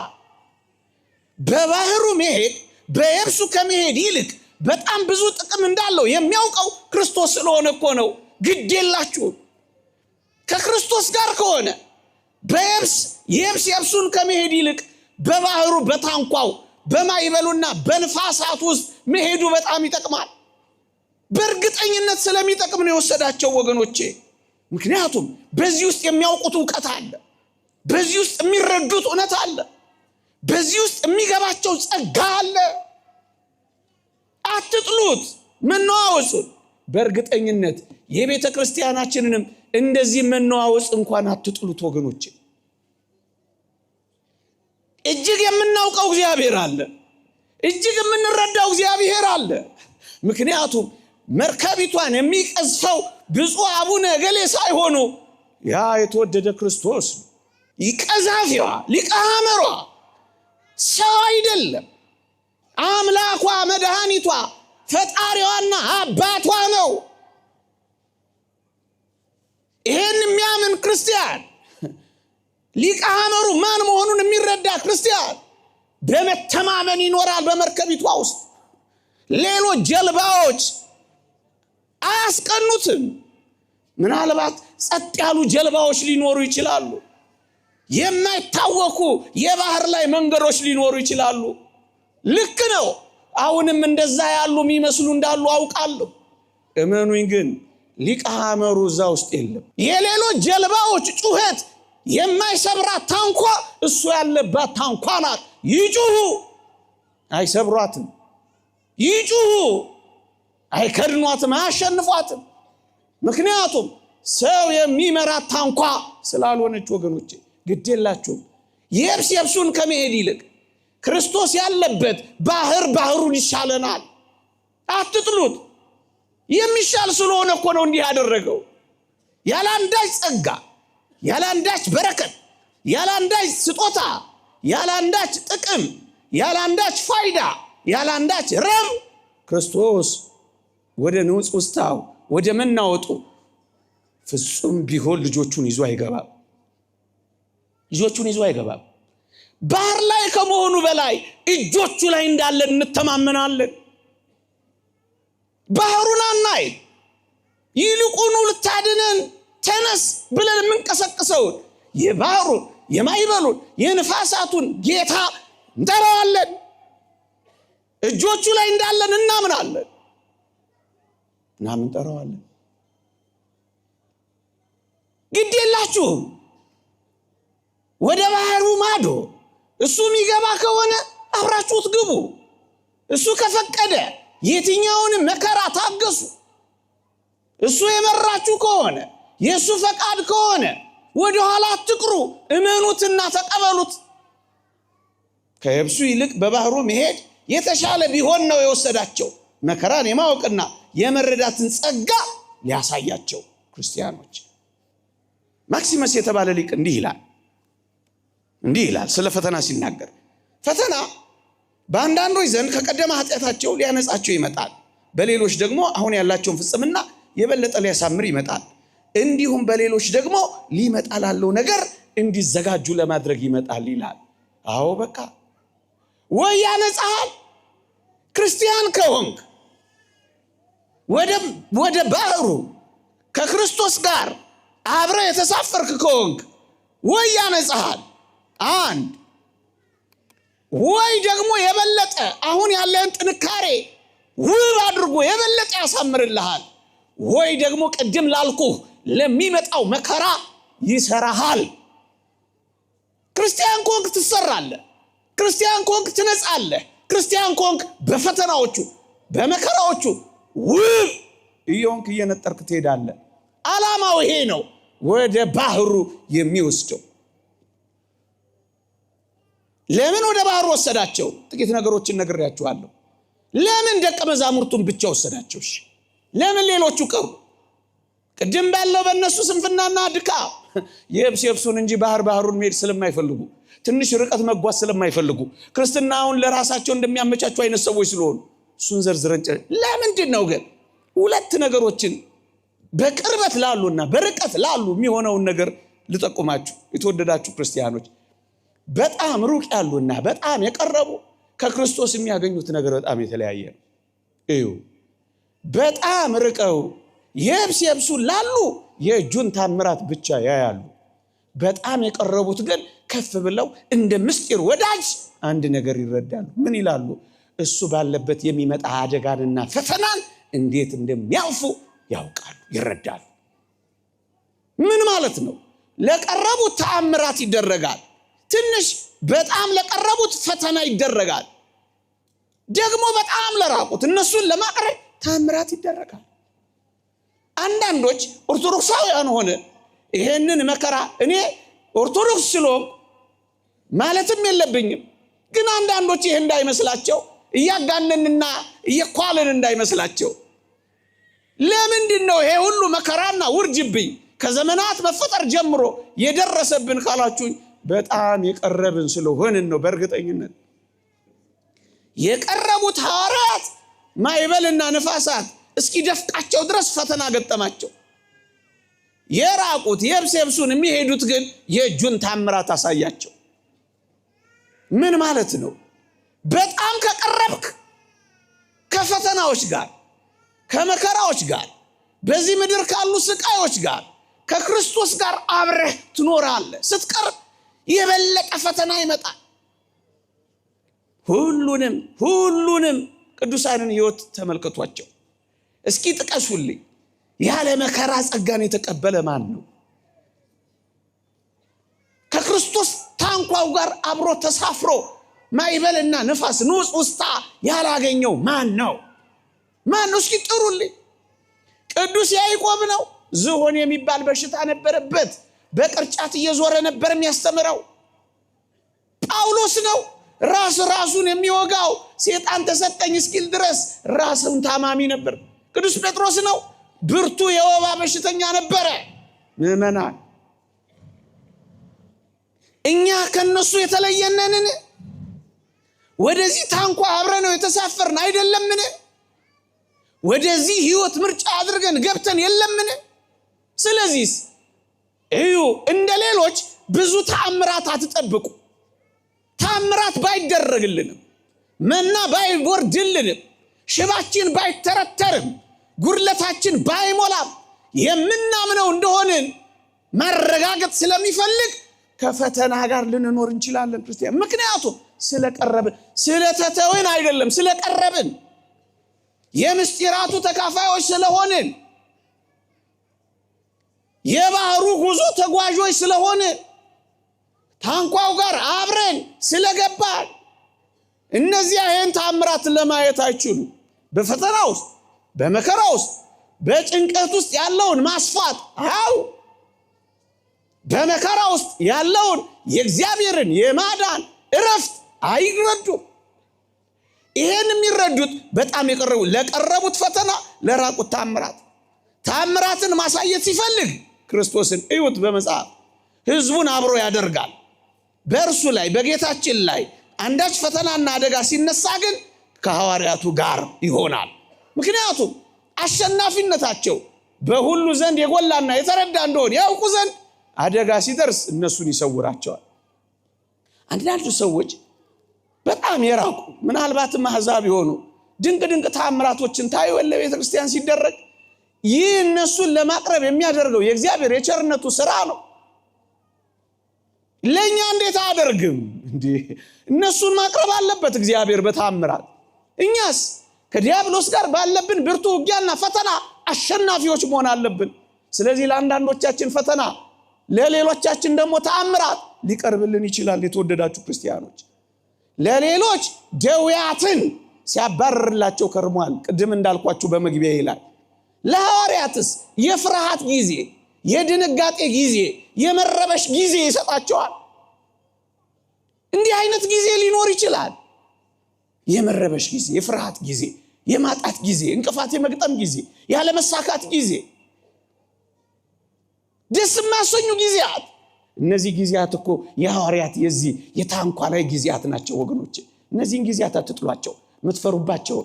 በባህሩ መሄድ በየብሱ ከመሄድ ይልቅ በጣም ብዙ ጥቅም እንዳለው የሚያውቀው ክርስቶስ ስለሆነ እኮ ነው። ግድ የላችሁም። ከክርስቶስ ጋር ከሆነ የብሱን ከመሄድ ይልቅ በባህሩ በታንኳው በማዕበሉና በንፋሳት ውስጥ መሄዱ በጣም ይጠቅማል። በእርግጠኝነት ስለሚጠቅም ነው የወሰዳቸው ወገኖቼ። ምክንያቱም በዚህ ውስጥ የሚያውቁት እውቀት አለ፣ በዚህ ውስጥ የሚረዱት እውነት አለ፣ በዚህ ውስጥ የሚገባቸው ጸጋ አለ። አትጥሉት መነዋወጹን። በእርግጠኝነት የቤተ ክርስቲያናችንንም እንደዚህ መነዋወጽ እንኳን አትጥሉት ወገኖቼ። እጅግ የምናውቀው እግዚአብሔር አለ፣ እጅግ የምንረዳው እግዚአብሔር አለ። ምክንያቱም መርከቢቷን የሚቀዝፈው ብፁዕ አቡነ ገሌ ሳይሆኑ ያ የተወደደ ክርስቶስ ይቀዛፊዋ ሊቀ ሐመሯ ሰው አይደለም። አምላኳ መድኃኒቷ ፈጣሪዋና አባቷ ነው። ይሄን የሚያምን ክርስቲያን ሊቀ ሐመሩ ማን መሆኑን የሚረዳ ክርስቲያን በመተማመን ይኖራል በመርከቢቷ ውስጥ። ሌሎች ጀልባዎች አያስቀኑትም። ምናልባት ጸጥ ያሉ ጀልባዎች ሊኖሩ ይችላሉ። የማይታወቁ የባህር ላይ መንገዶች ሊኖሩ ይችላሉ። ልክ ነው። አሁንም እንደዛ ያሉ የሚመስሉ እንዳሉ አውቃለሁ። እመኑኝ ግን ሊቀ ሐመሩ እዛ ውስጥ የለም። የሌሎች ጀልባዎች ጩኸት የማይሰብራት ታንኳ እሱ ያለባት ታንኳ ናት። ይጩሁ አይሰብሯትም፣ ይጩሁ አይከድኗትም፣ አያሸንፏትም። ምክንያቱም ሰው የሚመራት ታንኳ ስላልሆነች ወገኖቼ ግዴላችሁም። የብሱን ከመሄድ ይልቅ ክርስቶስ ያለበት ባህሩን ይሻለናል። አትጥሉት። የሚሻል ስለሆነ እኮ ነው እንዲህ ያደረገው። ያላንዳች ጸጋ፣ ያላንዳች በረከት፣ ያላንዳች ስጦታ፣ ያላንዳች ጥቅም፣ ያላንዳች ፋይዳ፣ ያላንዳች ረም ክርስቶስ ወደ ንውጽውጽታው ወደ መናወጡ ፍጹም ቢሆን ልጆቹን ይዞ አይገባም። ልጆቹን ይዞ አይገባም። ባህር ላይ ከመሆኑ በላይ እጆቹ ላይ እንዳለ እንተማመናለን። ባህሩን አናይ፣ ይልቁኑ ልታድነን ተነስ ብለን የምንቀሰቅሰውን የባህሩን የማይበሉን የንፋሳቱን ጌታ እንጠራዋለን። እጆቹ ላይ እንዳለን እናምናለን፣ እንጠራዋለን። ግድ የላችሁም ወደ ባህሩ ማዶ እሱ የሚገባ ከሆነ አብራችሁት ግቡ። እሱ ከፈቀደ የትኛውንም መከራ ታገሱ። እሱ የመራችሁ ከሆነ የእሱ ፈቃድ ከሆነ ወደ ኋላ አትቅሩ፣ እመኑትና ተቀበሉት። ከየብሱ ይልቅ በባህሩ መሄድ የተሻለ ቢሆን ነው የወሰዳቸው። መከራን የማወቅና የመረዳትን ጸጋ ሊያሳያቸው ክርስቲያኖች። ማክሲመስ የተባለ ሊቅ እንዲህ ይላል ስለ ፈተና ሲናገር፣ ፈተና በአንዳንዶች ዘንድ ከቀደመ ኃጢአታቸው ሊያነጻቸው ይመጣል፣ በሌሎች ደግሞ አሁን ያላቸውን ፍጽምና የበለጠ ሊያሳምር ይመጣል። እንዲሁም በሌሎች ደግሞ ሊመጣ ላለው ነገር እንዲዘጋጁ ለማድረግ ይመጣል ይላል። አዎ በቃ ወይ ያነጻሃል። ክርስቲያን ከሆንክ ወደ ባህሩ ከክርስቶስ ጋር አብረ የተሳፈርክ ከሆንክ ወይ ያነጻሃል አንድ፣ ወይ ደግሞ የበለጠ አሁን ያለን ጥንካሬ ውብ አድርጎ የበለጠ ያሳምርልሃል፣ ወይ ደግሞ ቅድም ላልኩህ ለሚመጣው መከራ ይሰራሃል። ክርስቲያን ኮንክ ትሰራለህ፣ ክርስቲያን ኮንክ ትነጻለህ፣ ክርስቲያን ኮንክ በፈተናዎቹ በመከራዎቹ ውብ እየሆንክ እየነጠርክ ትሄዳለህ። ዓላማው ይሄ ነው፣ ወደ ባህሩ የሚወስደው። ለምን ወደ ባህሩ ወሰዳቸው? ጥቂት ነገሮችን ነግሬያችኋለሁ። ለምን ደቀ መዛሙርቱን ብቻ ወሰዳቸው? ለምን ሌሎቹ ቀሩ? ቅድም ባለው በእነሱ ስንፍናና ድካም የብሱን እንጂ ባህሩን መሄድ ስለማይፈልጉ፣ ትንሽ ርቀት መጓዝ ስለማይፈልጉ፣ ክርስትናውን ለራሳቸው እንደሚያመቻቹ አይነት ሰዎች ስለሆኑ እሱን ዘርዝረን ለምንድን ነው ግን ሁለት ነገሮችን በቅርበት ላሉና በርቀት ላሉ የሚሆነውን ነገር ልጠቁማችሁ። የተወደዳችሁ ክርስቲያኖች፣ በጣም ሩቅ ያሉና በጣም የቀረቡ ከክርስቶስ የሚያገኙት ነገር በጣም የተለያየ ነው። እዩ፣ በጣም ርቀው የብሱን ላሉ የእጁን ታምራት ብቻ ያያሉ። በጣም የቀረቡት ግን ከፍ ብለው እንደ ምስጢር ወዳጅ አንድ ነገር ይረዳሉ። ምን ይላሉ? እሱ ባለበት የሚመጣ አደጋንና ፈተናን እንዴት እንደሚያልፉ ያውቃሉ፣ ይረዳሉ። ምን ማለት ነው? ለቀረቡት ተአምራት ይደረጋል። ትንሽ በጣም ለቀረቡት ፈተና ይደረጋል። ደግሞ በጣም ለራቁት እነሱን ለማቅረብ ተአምራት ይደረጋል። አንዳንዶች ኦርቶዶክሳውያን ሆነ ይሄንን መከራ እኔ ኦርቶዶክስ ስለሆንኩ ማለትም የለብኝም፣ ግን አንዳንዶች ይሄ እንዳይመስላቸው እያጋነንና እየኳለን እንዳይመስላቸው። ለምንድን ነው ይሄ ሁሉ መከራና ውርጅብኝ ከዘመናት መፈጠር ጀምሮ የደረሰብን ካላችሁኝ፣ በጣም የቀረብን ስለሆንን ነው። በእርግጠኝነት የቀረቡት ሐዋርያት ማይበልና ነፋሳት እስኪደፍቃቸው ድረስ ፈተና ገጠማቸው። የራቁት የብሱን የሚሄዱት ግን የእጁን ታምራት አሳያቸው። ምን ማለት ነው? በጣም ከቀረብክ ከፈተናዎች ጋር ከመከራዎች ጋር በዚህ ምድር ካሉ ስቃዮች ጋር ከክርስቶስ ጋር አብረህ ትኖራለህ። ስትቀርብ የበለጠ ፈተና ይመጣል። ሁሉንም ቅዱሳንን ሕይወት ተመልከቷቸው እስኪ ጥቀሱልኝ። ያለ መከራ ጸጋን የተቀበለ ማን ነው? ከክርስቶስ ታንኳው ጋር አብሮ ተሳፍሮ ማይበልና ነፋስ ንውጽ ውስጣ ያላገኘው ማን ነው? ማን ነው? እስኪ ጥሩልኝ። ቅዱስ ያዕቆብ ነው። ዝሆን የሚባል በሽታ ነበረበት። በቅርጫት እየዞረ ነበር የሚያስተምረው። ጳውሎስ ነው። ራሱን የሚወጋው ሰይጣን ተሰጠኝ እስኪል ድረስ ራሱን ታማሚ ነበር። ቅዱስ ጴጥሮስ ነው። ብርቱ የወባ በሽተኛ ነበረ። ምዕመናን እኛ ከነሱ የተለየነንን? ወደዚህ ታንኳ አብረነው የተሳፈርን አይደለምን? ወደዚህ ሕይወት ምርጫ አድርገን ገብተን የለምን? ስለዚህ እዩ፣ እንደ ሌሎች ብዙ ተአምራት አትጠብቁ። ተአምራት ባይደረግልንም፣ መና ባይወርድልንም፣ ሽባችን ባይተረተርም፣ ጉድለታችን ባይሞላም የምናምነው እንደሆንን ማረጋገጥ ስለሚፈልግ ከፈተና ጋር ልንኖር እንችላለን ክርስቲያን። ምክንያቱም ስለቀረብን፣ ስለተተወን አይደለም፣ ስለቀረብን የምስጢራቱ ተካፋዮች ስለሆንን፣ የባህሩ ጉዞ ተጓዦች ስለሆንን፣ ታንኳው ጋር አብረን ስለገባን እነዚያ ይህን ተአምራት ለማየት አይችሉም። በፈተና ውስጥ፣ በመከራ ውስጥ፣ በጭንቀት ውስጥ ያለውን ማስፋት በመከራ ውስጥ ያለውን የእግዚአብሔርን የማዳን እረፍት አይረዱም። ይሄን የሚረዱት በጣም ለቀረቡት ፈተና፣ ለራቁት ተአምራትን ማሳየት ሲፈልግ ክርስቶስን እዩት። በመጽሐፍ ሕዝቡን አብሮ ያደርጋል። በእርሱ ላይ በጌታችን ላይ አንዳች ፈተናና አደጋ ሲነሳ ግን ከሐዋርያቱ ጋር ይሆናል። ምክንያቱም አሸናፊነታቸው በሁሉ ዘንድ የጎላና የተረዳ እንደሆነ ያውቁ ዘንድ አደጋ ሲደርስ እነሱን ይሰውራቸዋል። አንዳንድ ሰዎች በጣም የራቁ ምናልባትም አሕዛብ የሆኑ ድንቅ ተአምራቶችን ታዩ ለቤተ ክርስቲያን ሲደረግ ይህ እነሱን ለማቅረብ የሚያደርገው የእግዚአብሔር የቸርነቱ ሥራ ነው። ለኛ እንዴት አያደርግም እንዴ? እነሱን ማቅረብ አለበት እግዚአብሔር በተአምራት። እኛስ ከዲያብሎስ ጋር ባለብን ብርቱ ውጊያና ፈተና አሸናፊዎች መሆን አለብን። ስለዚህ ለአንዳንዶቻችን ፈተና፣ ለሌሎቻችን ደግሞ ተአምራት ሊቀርብልን ይችላል። የተወደዳችሁ ክርስቲያኖች፣ ለሌሎች ደውያትን ሲያባርርላቸው ከርሟል። ቅድም እንዳልኳችሁ በመግቢያ ይላል። ለሐዋርያትስ የፍርሃት ጊዜ፣ የድንጋጤ ጊዜ፣ የመረበሽ ጊዜ ይሰጣቸዋል። እንዲህ አይነት ጊዜ ሊኖር ይችላል። የመረበሽ ጊዜ፣ የፍርሃት ጊዜ፣ የማጣት ጊዜ፣ እንቅፋት የመግጠም ጊዜ፣ ያለመሳካት ጊዜ፣ ደስ የማያሰኙ ጊዜያት። እነዚህ ጊዜያት እኮ የሐዋርያት የዚህ የታንኳ ላይ ጊዜያት ናቸው ወገኖቼ። እነዚህን ጊዜያት አትጥሏቸው። የምትፈሩባቸው፣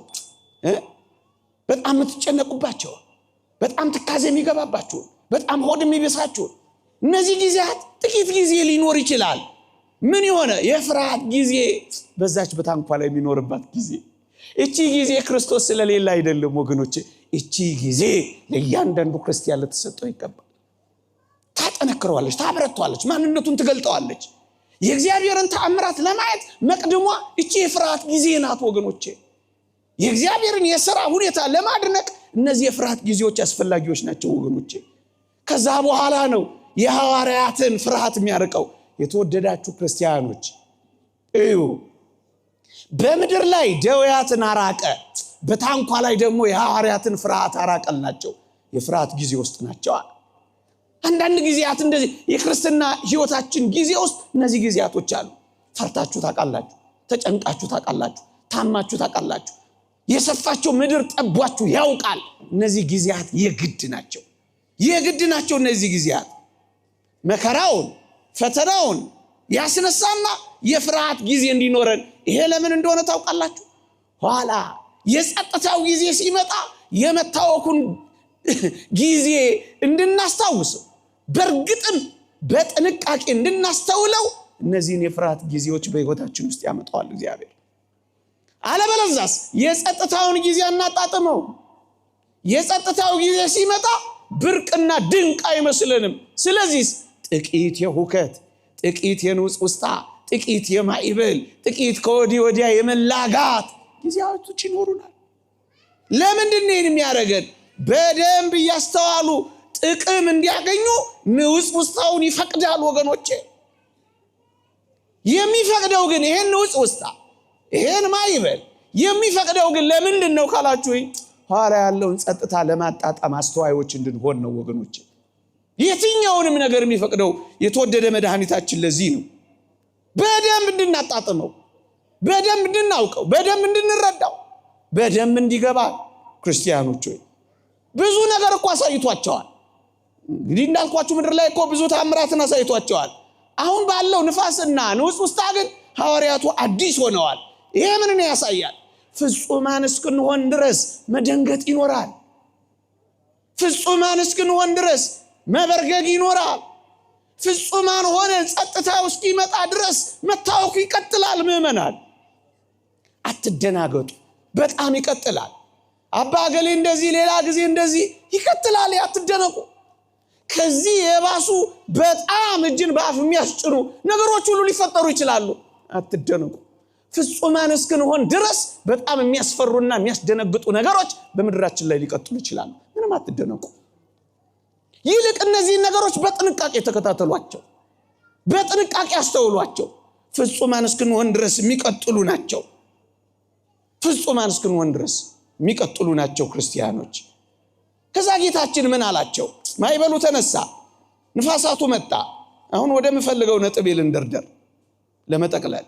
በጣም የምትጨነቁባቸው፣ በጣም ትካዜ የሚገባባችሁ፣ በጣም ሆድ የሚበሳችሁ እነዚህ ጊዜያት ጥቂት ጊዜ ሊኖር ይችላል። ምን የሆነ የፍርሃት ጊዜ በዛች በታንኳ ላይ የሚኖርባት ጊዜ። እቺ ጊዜ ክርስቶስ ስለሌለ አይደለም ወገኖቼ። እቺ ጊዜ ለእያንዳንዱ ክርስቲያን ልትሰጠው ይገባል። ታጠነክረዋለች፣ ታበረቷለች፣ ማንነቱን ትገልጠዋለች። የእግዚአብሔርን ተአምራት ለማየት መቅድሟ እቺ የፍርሃት ጊዜ ናት ወገኖቼ። የእግዚአብሔርን የሥራ ሁኔታ ለማድነቅ እነዚህ የፍርሃት ጊዜዎች አስፈላጊዎች ናቸው ወገኖቼ። ከዛ በኋላ ነው የሐዋርያትን ፍርሃት የሚያርቀው። የተወደዳችሁ ክርስቲያኖች እዩ፣ በምድር ላይ ደውያትን አራቀ፣ በታንኳ ላይ ደግሞ የሐዋርያትን ፍርሃት አራቀላቸው። የፍርሃት ጊዜ ውስጥ ናቸው። አንዳንድ ጊዜያት እንደዚህ የክርስትና ሕይወታችን ጊዜ ውስጥ እነዚህ ጊዜያቶች አሉ። ፈርታችሁ ታውቃላችሁ፣ ተጨንቃችሁ ታውቃላችሁ፣ ታማችሁ ታውቃላችሁ፣ የሰፋቸው ምድር ጠቧችሁ ያውቃል። እነዚህ ጊዜያት የግድ ናቸው፣ የግድ ናቸው። እነዚህ ጊዜያት መከራውን ፈተናውን ያስነሳና የፍርሃት ጊዜ እንዲኖረን። ይሄ ለምን እንደሆነ ታውቃላችሁ? ኋላ የጸጥታው ጊዜ ሲመጣ የመታወኩን ጊዜ እንድናስታውሰው፣ በእርግጥም በጥንቃቄ እንድናስተውለው እነዚህን የፍርሃት ጊዜዎች በሕይወታችን ውስጥ ያመጣዋል እግዚአብሔር። አለበለዛስ የጸጥታውን ጊዜ አናጣጥመው። የጸጥታው ጊዜ ሲመጣ ብርቅና ድንቅ አይመስልንም። ስለዚህ ጥቂት የሁከት፣ ጥቂት የንውጽ ውስጣ፣ ጥቂት የማይበል፣ ጥቂት ከወዲህ ወዲያ የመላጋት ጊዜያቶች ይኖሩናል። ለምንድን ነው የሚያደርገን? በደንብ እያስተዋሉ ጥቅም እንዲያገኙ ንውጽ ውስጣውን ይፈቅዳል ወገኖቼ። የሚፈቅደው ግን ይሄን ንውጽ ውስጣ ይሄን ማይበል የሚፈቅደው ግን ለምንድን ነው ካላችሁ ኋላ ያለውን ጸጥታ ለማጣጣም አስተዋዮች እንድንሆን ነው ወገኖቼ። የትኛውንም ነገር የሚፈቅደው የተወደደ መድኃኒታችን ለዚህ ነው። በደንብ እንድናጣጥመው፣ በደንብ እንድናውቀው፣ በደንብ እንድንረዳው፣ በደንብ እንዲገባ ክርስቲያኖች ሆይ ብዙ ነገር እኮ አሳይቷቸዋል። እንግዲህ እንዳልኳችሁ ምድር ላይ እኮ ብዙ ተአምራትን አሳይቷቸዋል። አሁን ባለው ንፋስና ንውጽ ውስጥ ግን ሐዋርያቱ አዲስ ሆነዋል። ይሄ ምንን ያሳያል? ፍጹማን እስክንሆን ድረስ መደንገጥ ይኖራል። ፍጹማን እስክንሆን ድረስ መበርገግ ይኖራል። ፍጹማን ሆነን ጸጥታው እስኪመጣ ድረስ መታወኩ ይቀጥላል። ምእመናን አትደናገጡ፣ በጣም ይቀጥላል። አባ ገሌ እንደዚህ ሌላ ጊዜ እንደዚህ ይቀጥላል። አትደነቁ። ከዚህ የባሱ በጣም እጅን በአፍ የሚያስጭኑ ነገሮች ሁሉ ሊፈጠሩ ይችላሉ። አትደነቁ። ፍጹማን እስክንሆን ድረስ በጣም የሚያስፈሩና የሚያስደነግጡ ነገሮች በምድራችን ላይ ሊቀጥሉ ይችላሉ። ምንም አትደነቁ። ይልቅ እነዚህ ነገሮች በጥንቃቄ ተከታተሏቸው፣ በጥንቃቄ አስተውሏቸው። ፍጹማን እስክንሆን ድረስ የሚቀጥሉ ናቸው። ፍጹማን እስክንሆን ድረስ የሚቀጥሉ ናቸው ክርስቲያኖች። ከዛ ጌታችን ምን አላቸው? ማይበሉ ተነሳ፣ ንፋሳቱ መጣ። አሁን ወደ ምፈልገው ነጥብ ልንደርደር ለመጠቅለል።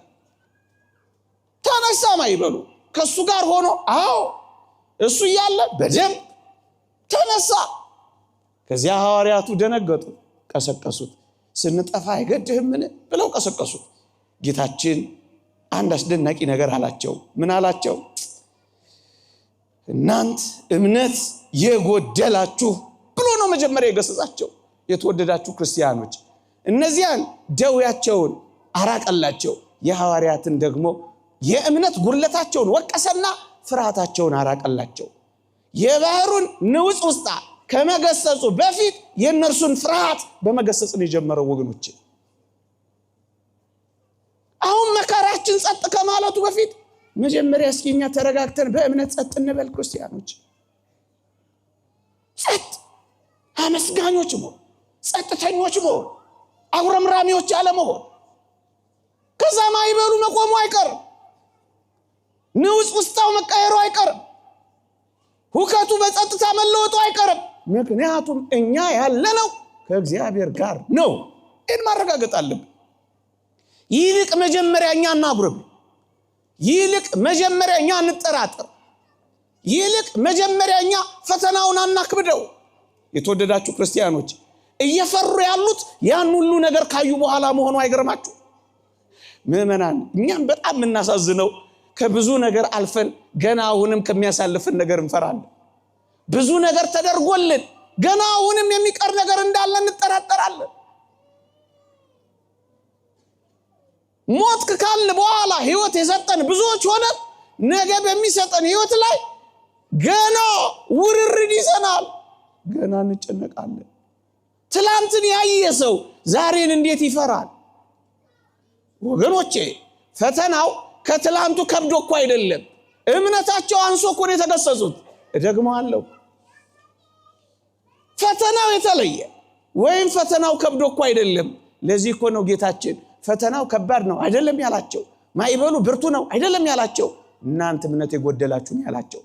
ተነሳ ማይበሉ ከሱ ጋር ሆኖ፣ አዎ እሱ እያለ በደንብ ተነሳ። ከዚያ ሐዋርያቱ ደነገጡ፣ ቀሰቀሱት። ስንጠፋ አይገድህምን ብለው ቀሰቀሱት። ጌታችን አንድ አስደናቂ ነገር አላቸው። ምን አላቸው? እናንት እምነት የጎደላችሁ ብሎ ነው መጀመሪያ የገሰጻቸው። የተወደዳችሁ ክርስቲያኖች እነዚያን ደዌያቸውን አራቀላቸው። የሐዋርያትን ደግሞ የእምነት ጉድለታቸውን ወቀሰና ፍርሃታቸውን አራቀላቸው። የባህሩን ንውጽ ውስጥ ከመገሰጹ በፊት የእነርሱን ፍርሃት በመገሰጽ ነው የጀመረው ወገኖች። አሁን መከራችን ጸጥ ከማለቱ በፊት መጀመሪያ እስኪኛ ተረጋግተን በእምነት ጸጥ እንበል ክርስቲያኖች። ጸጥ፣ አመስጋኞች መሆን፣ ጸጥተኞች መሆን፣ አጉረምራሚዎች አለመሆን። ከዛ ማይበሉ መቆሙ አይቀርም። ንውጽ ውስጣው መቀየሩ አይቀርም። ሁከቱ በጸጥታ መለወጡ አይቀርም። ምክንያቱም እኛ ያለነው ከእግዚአብሔር ጋር ነው። ይህን ማረጋገጥ አለብን። ይልቅ መጀመሪያ እኛ እናጉረም፣ ይልቅ መጀመሪያ እኛ እንጠራጠር፣ ይልቅ መጀመሪያ እኛ ፈተናውን አናክብደው። የተወደዳችሁ ክርስቲያኖች እየፈሩ ያሉት ያን ሁሉ ነገር ካዩ በኋላ መሆኑ አይገርማችሁ? ምእመናን እኛም በጣም የምናሳዝነው ከብዙ ነገር አልፈን ገና አሁንም ከሚያሳልፈን ነገር እንፈራለን። ብዙ ነገር ተደርጎልን ገና አሁንም የሚቀር ነገር እንዳለ እንጠራጠራለን። ሞት ካልን በኋላ ህይወት የሰጠን ብዙዎች ሆነን ነገ በሚሰጠን ህይወት ላይ ገና ውርርድ ይዘናል፣ ገና እንጨነቃለን። ትላንትን ያየ ሰው ዛሬን እንዴት ይፈራል? ወገኖቼ ፈተናው ከትላንቱ ከብዶ እኮ አይደለም። እምነታቸው አንሶ እኮ ነው የተገሰጹት። እደግመዋለሁ፣ ፈተናው የተለየ ወይም ፈተናው ከብዶ እኮ አይደለም። ለዚህ እኮ ነው ጌታችን ፈተናው ከባድ ነው አይደለም ያላቸው፣ ማይበሉ ብርቱ ነው አይደለም ያላቸው፣ እናንተ እምነት የጎደላችሁ ነው ያላቸው።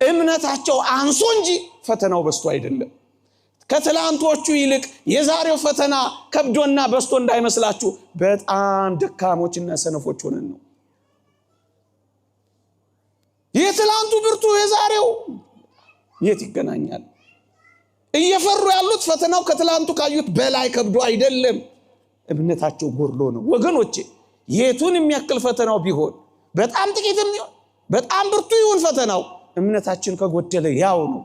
እምነታቸው አንሶ እንጂ ፈተናው በስቶ አይደለም። ከትላንቶቹ ይልቅ የዛሬው ፈተና ከብዶና በስቶ እንዳይመስላችሁ በጣም ደካሞችና ሰነፎች ሆነን ነው። የትላንቱ ብርቱ የዛሬው የት ይገናኛል? እየፈሩ ያሉት ፈተናው ከትላንቱ ካዩት በላይ ከብዶ አይደለም፣ እምነታቸው ጎርሎ ነው። ወገኖቼ የቱን የሚያክል ፈተናው ቢሆን በጣም ጥቂትም ይሁን በጣም ብርቱ ይሁን ፈተናው እምነታችን ከጎደለ ያው ነው።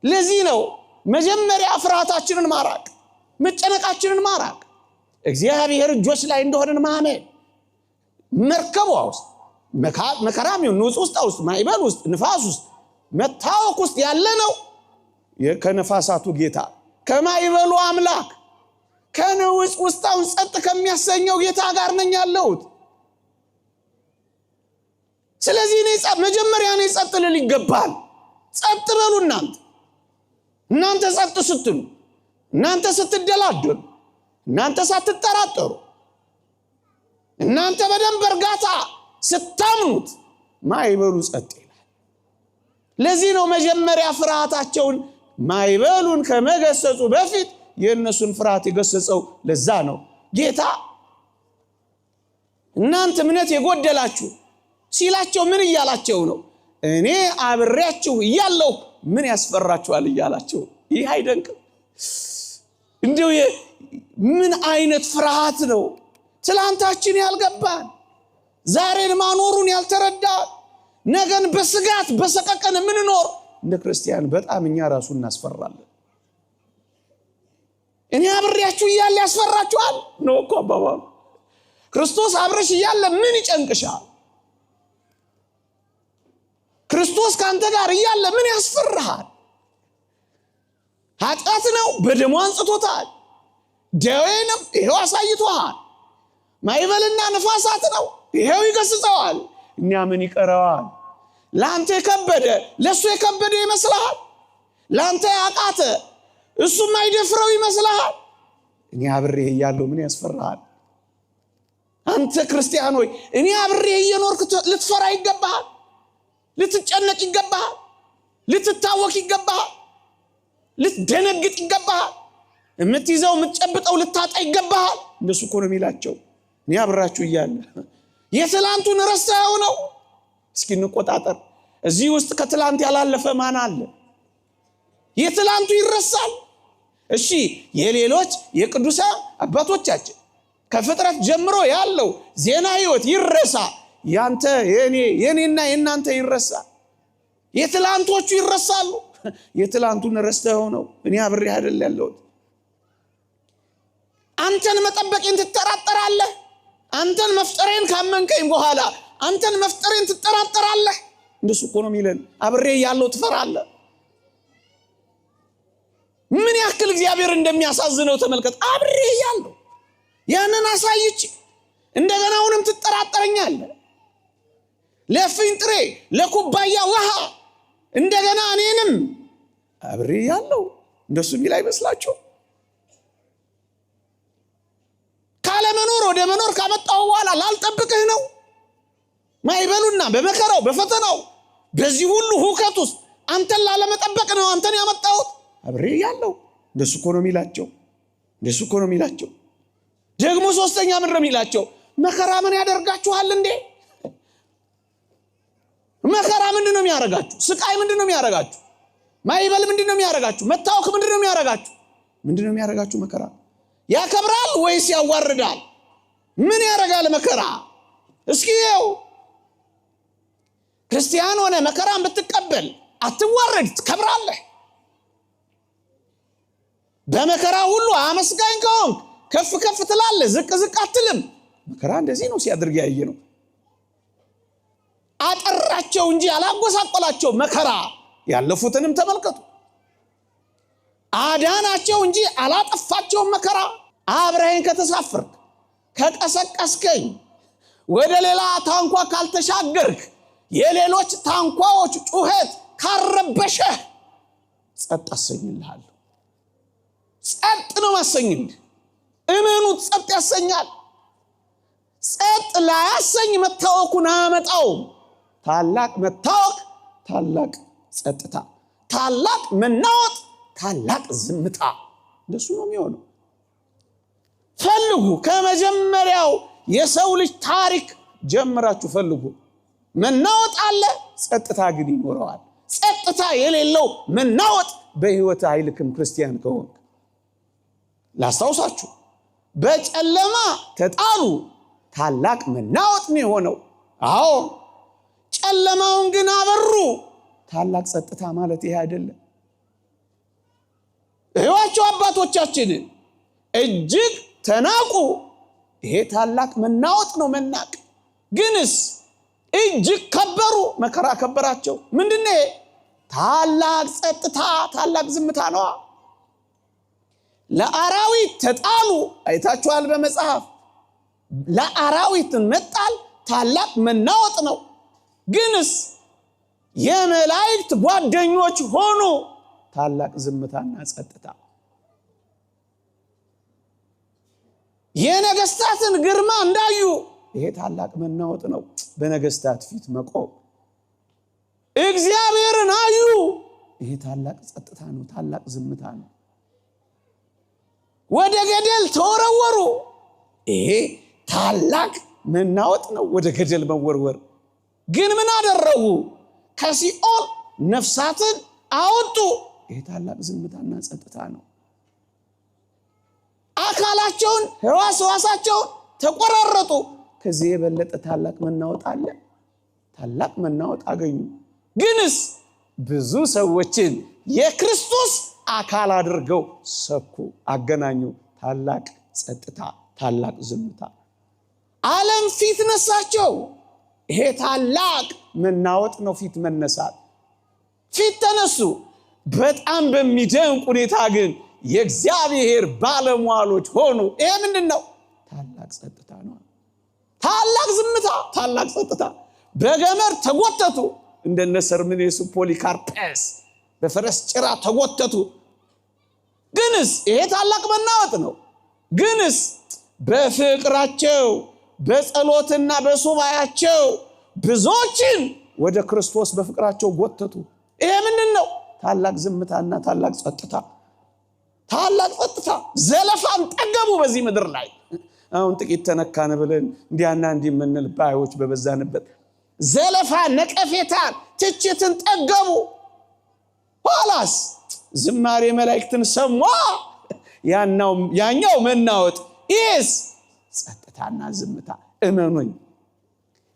ለዚህ ነው መጀመሪያ ፍርሃታችንን ማራቅ፣ መጨነቃችንን ማራቅ፣ እግዚአብሔር እጆች ላይ እንደሆነን ማመን። መርከቧ ውስጥ መከራም ይሁን ንውጽ ውስጥ ማይበል ውስጥ ንፋስ ውስጥ መታወክ ውስጥ ያለ ነው ከነፋሳቱ ጌታ ከማይበሉ አምላክ ከንውጽ ውስጣውን ጸጥ ከሚያሰኘው ጌታ ጋር ነኝ ያለሁት። ስለዚህ መጀመሪያ ነው ጸጥ ልል ይገባል። ጸጥ በሉ እናንተ ጸጥ ስትሉ፣ እናንተ ስትደላደሉ፣ እናንተ ሳትጠራጠሩ፣ እናንተ በደንብ እርጋታ ስታምኑት ማይበሉ ጸጥ ይላል። ለዚህ ነው መጀመሪያ ፍርሃታቸውን ማይበሉን ከመገሰጹ በፊት የእነሱን ፍርሃት የገሰጸው። ለዛ ነው ጌታ እናንተ እምነት የጎደላችሁ ሲላቸው ምን እያላቸው ነው? እኔ አብሬያችሁ እያለሁ ምን ያስፈራችኋል እያላቸው። ይህ አይደንቅም? እንዲሁ ምን አይነት ፍርሃት ነው? ትላንታችን ያልገባን፣ ዛሬን ማኖሩን ያልተረዳን፣ ነገን በስጋት በሰቀቀን የምንኖር እንደ ክርስቲያን በጣም እኛ ራሱ እናስፈራለን። እኔ አብሬያችሁ እያለ ያስፈራችኋል ነው እኮ አባባሉ። ክርስቶስ አብረሽ እያለ ምን ይጨንቅሻል? ክርስቶስ ካንተ ጋር እያለ ምን ያስፈራሃል? ኃጢአት ነው፣ በደሙ አንጽቶታል። ደዌ ነው፣ ይሄው አሳይቶሃል። ማይበልና ነፋሳት ነው፣ ይሄው ይገስጸዋል። እኛ ምን ይቀረዋል? ላንተ የከበደ ለሱ የከበደ ይመስልሃል? ላንተ ያቃተ እሱ ማይደፍረው ይመስልሃል? እኔ አብሬህ እያለሁ ምን ያስፈራሃል? አንተ ክርስቲያን ሆይ እኔ አብሬህ እየኖርክ ልትፈራ ይገባሃል። ልትጨነቅ ይገባሃል። ልትታወክ ይገባሃል። ልትደነግጥ ይገባሃል። የምትይዘው የምትጨብጠው ልታጣ ይገባሃል። እንደሱ እኮ ነው የሚላቸው። እኔ አብራችሁ እያለ የትላንቱን ረስተኸው ነው? እስኪ እንቆጣጠር። እዚህ ውስጥ ከትላንት ያላለፈ ማን አለ? የትላንቱ ይረሳል? እሺ የሌሎች የቅዱሳን አባቶቻችን ከፍጥረት ጀምሮ ያለው ዜና ሕይወት ይረሳ። ያንተ የኔና የናንተ ይረሳል። የትላንቶቹ ይረሳሉ። የትላንቱን ረስተኸው ነው እኔ አብሬ አይደል ያለሁት። አንተን መጠበቄን ትጠራጠራለህ? አንተን መፍጠሬን ካመንከኝ በኋላ አንተን መፍጠሬን ትጠራጠራለህ? እንደሱ እኮ ነው የሚለን። አብሬ ያለው ትፈራለህ። ምን ያክል እግዚአብሔር እንደሚያሳዝነው ተመልከት። አብሬ ያለው ያንን አሳይቼ እንደገና አሁንም ትጠራጠረኛለህ። ለፍንጥሬ ለኩባያ ውሃ እንደገና እኔንም አብሬ ያለው እንደሱ የሚል አይመስላችሁ? ካለመኖር ወደ መኖር ካመጣው በኋላ ላልጠብቅህ ነው? ማይበሉና በመከራው በፈተናው በዚህ ሁሉ ሁከት ውስጥ አንተን ላለመጠበቅ ነው አንተን ያመጣሁት። አብሬ ያለው እንደሱ እኮ ነው የሚላቸው። እንደሱ እኮ ነው የሚላቸው። ደግሞ ሶስተኛ ምን ነው የሚላቸው? መከራ ምን ያደርጋችኋል እንዴ? መከራ ምንድን ነው የሚያረጋችሁ? ስቃይ ምንድን ነው የሚያረጋችሁ? ማይበል ምንድን ነው የሚያረጋችሁ? መታወክ ምንድን ነው የሚያረጋችሁ? ምንድን ነው የሚያረጋችሁ? መከራ ያከብራል ወይስ ያዋርዳል? ምን ያረጋል መከራ? እስኪ ይኸው ክርስቲያን ሆነ መከራን ብትቀበል አትዋረድ፣ ትከብራለህ። በመከራ ሁሉ አመስጋኝ ከሆንክ ከፍ ከፍ ትላለህ፣ ዝቅ ዝቅ አትልም። መከራ እንደዚህ ነው ሲያደርግ ያየ ነው። አጠራቸው እንጂ አላጎሳቆላቸው መከራ። ያለፉትንም ተመልከቱ። አዳናቸው እንጂ አላጠፋቸው መከራ። አብረኸኝ ከተሳፈርክ ከቀሰቀስከኝ ወደ ሌላ ታንኳ ካልተሻገርክ የሌሎች ታንኳዎች ጩኸት ካረበሸህ ጸጥ አሰኝልሃለሁ። ጸጥ ነው ማሰኝልህ። እመኑት፣ ጸጥ ያሰኛል። ጸጥ ላያሰኝ መታወኩን አመጣው። ታላቅ መታወክ፣ ታላቅ ጸጥታ፣ ታላቅ መናወጥ፣ ታላቅ ዝምታ። እንደሱ ነው የሚሆነው። ፈልጉ። ከመጀመሪያው የሰው ልጅ ታሪክ ጀምራችሁ ፈልጉ። መናወጥ አለ፣ ጸጥታ ግን ይኖረዋል። ጸጥታ የሌለው መናወጥ በህይወት አይልክም። ክርስቲያን ከሆንክ ላስታውሳችሁ፣ በጨለማ ተጣሉ፣ ታላቅ መናወጥ ነው የሆነው። አዎ ጨለማውን ግን አበሩ። ታላቅ ጸጥታ ማለት ይሄ አይደለም? እህዋቸው አባቶቻችንን እጅግ ተናቁ። ይሄ ታላቅ መናወጥ ነው፣ መናቅ። ግንስ እጅግ ከበሩ፣ መከራ ከበራቸው። ምንድነው? ታላቅ ጸጥታ፣ ታላቅ ዝምታ ነው። ለአራዊት ተጣሉ። አይታችኋል በመጽሐፍ። ለአራዊት መጣል ታላቅ መናወጥ ነው። ግንስ የመላእክት ጓደኞች ሆኑ። ታላቅ ዝምታና ጸጥታ። የነገስታትን ግርማ እንዳዩ። ይሄ ታላቅ መናወጥ ነው። በነገስታት ፊት መቆም። እግዚአብሔርን አዩ። ይሄ ታላቅ ጸጥታ ነው። ታላቅ ዝምታ ነው። ወደ ገደል ተወረወሩ። ይሄ ታላቅ መናወጥ ነው። ወደ ገደል መወርወር። ግን ምን አደረጉ? ከሲኦል ነፍሳትን አወጡ። ይሄ ታላቅ ዝምታና ጸጥታ ነው። አካላቸውን ሕዋሳቸውን ተቆራረጡ። ከዚህ የበለጠ ታላቅ መናወጥ አለ? ታላቅ መናወጥ አገኙ። ግንስ ብዙ ሰዎችን የክርስቶስ አካል አድርገው ሰኩ፣ አገናኙ። ታላቅ ጸጥታ፣ ታላቅ ዝምታ። ዓለም ፊት ነሳቸው። ይሄ ታላቅ መናወጥ ነው። ፊት መነሳት። ፊት ተነሱ። በጣም በሚደንቅ ሁኔታ ግን የእግዚአብሔር ባለሟሎች ሆኑ። ይሄ ምንድነው? ታላቅ ጸጥታ ነው። ታላቅ ዝምታ፣ ታላቅ ጸጥታ። በገመድ ተጎተቱ። እንደነ ሰርምኔሱ ፖሊካርፐስ በፈረስ ጭራ ተጎተቱ። ግንስ ይሄ ታላቅ መናወጥ ነው። ግንስ በፍቅራቸው በጸሎትና በሱባኤያቸው ብዙዎችን ወደ ክርስቶስ በፍቅራቸው ጎተቱ። ይሄ ምንድነው? ታላቅ ዝምታና ታላቅ ጸጥታ። ታላቅ ጸጥታ። ዘለፋን ጠገቡ። በዚህ ምድር ላይ አሁን ጥቂት ተነካነ ብለን እንዲያና እንዲምንል ባዮች በበዛንበት ዘለፋ፣ ነቀፌታን፣ ትችትን ጠገቡ። ኋላስ ዝማሬ መላእክትን ሰሙ። ያኛው መናወጥ ኢስ ጸጥታና ዝምታ። እመኑኝ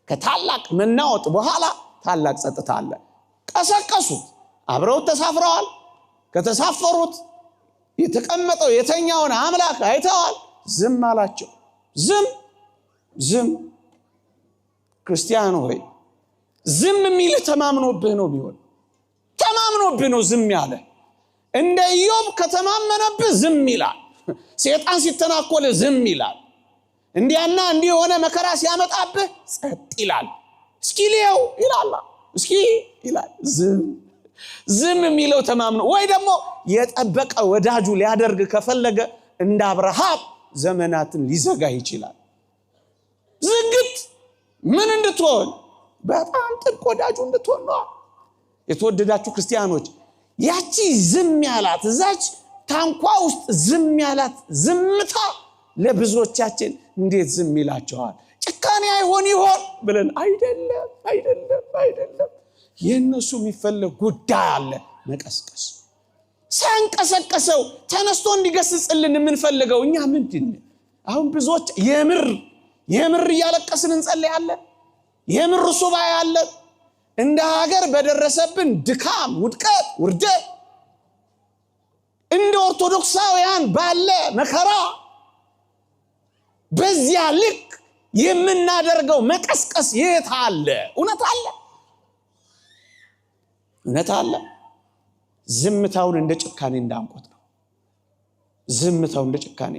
ከታላቅ መናወጥ በኋላ ታላቅ ጸጥታ አለ። ቀሰቀሱት። አብረው ተሳፍረዋል። ከተሳፈሩት የተቀመጠው የተኛውን አምላክ አይተዋል። ዝም አላቸው። ዝም። ክርስቲያን ሆይ ዝም የሚል ተማምኖብህ ነው የሚሆን። ተማምኖብህ ነው ዝም ያለ። እንደ ኢዮብ ከተማመነብህ ዝም ይላል። ሰይጣን ሲተናኮል ዝም ይላል። እንዲያና እንዲህ የሆነ መከራ ሲያመጣብህ ጸጥ ይላል። እስኪ ልየው ይላል። እስኪ ይላል። ዝም የሚለው ተማምኖ። ወይ ደግሞ የጠበቀ ወዳጁ ሊያደርግ ከፈለገ እንደ አብርሃም ዘመናትን ሊዘጋ ይችላል። ዝግት ምን እንድትሆን? በጣም ጥብቅ ወዳጁ እንድትሆን ነው። የተወደዳችሁ ክርስቲያኖች ያቺ ዝም ያላት እዛች ታንኳ ውስጥ ዝም ያላት ዝምታ ለብዙዎቻችን እንዴት ዝም ይላቸዋል? ጭካኔ አይሆን ይሆን ብለን አይደለም። የነሱ የሚፈልግ ጉዳይ አለ። መቀስቀስ ሳንቀሰቀሰው ተነስቶ እንዲገስጽልን የምንፈልገው እኛ ምንድን? አሁን ብዙዎች የምር እያለቀስን እንጸልያለን። የምር ሱባኤ አለ። እንደ ሀገር በደረሰብን ድካም፣ ውድቀት፣ ውርደት እንደ ኦርቶዶክሳውያን ባለ መከራ በዚያ ልክ የምናደርገው መቀስቀስ የት አለ? እውነት አለ። ዝምታውን እንደ ጭካኔ እንዳንቆጥረው። ዝምታውን እንደ ጭካኔ።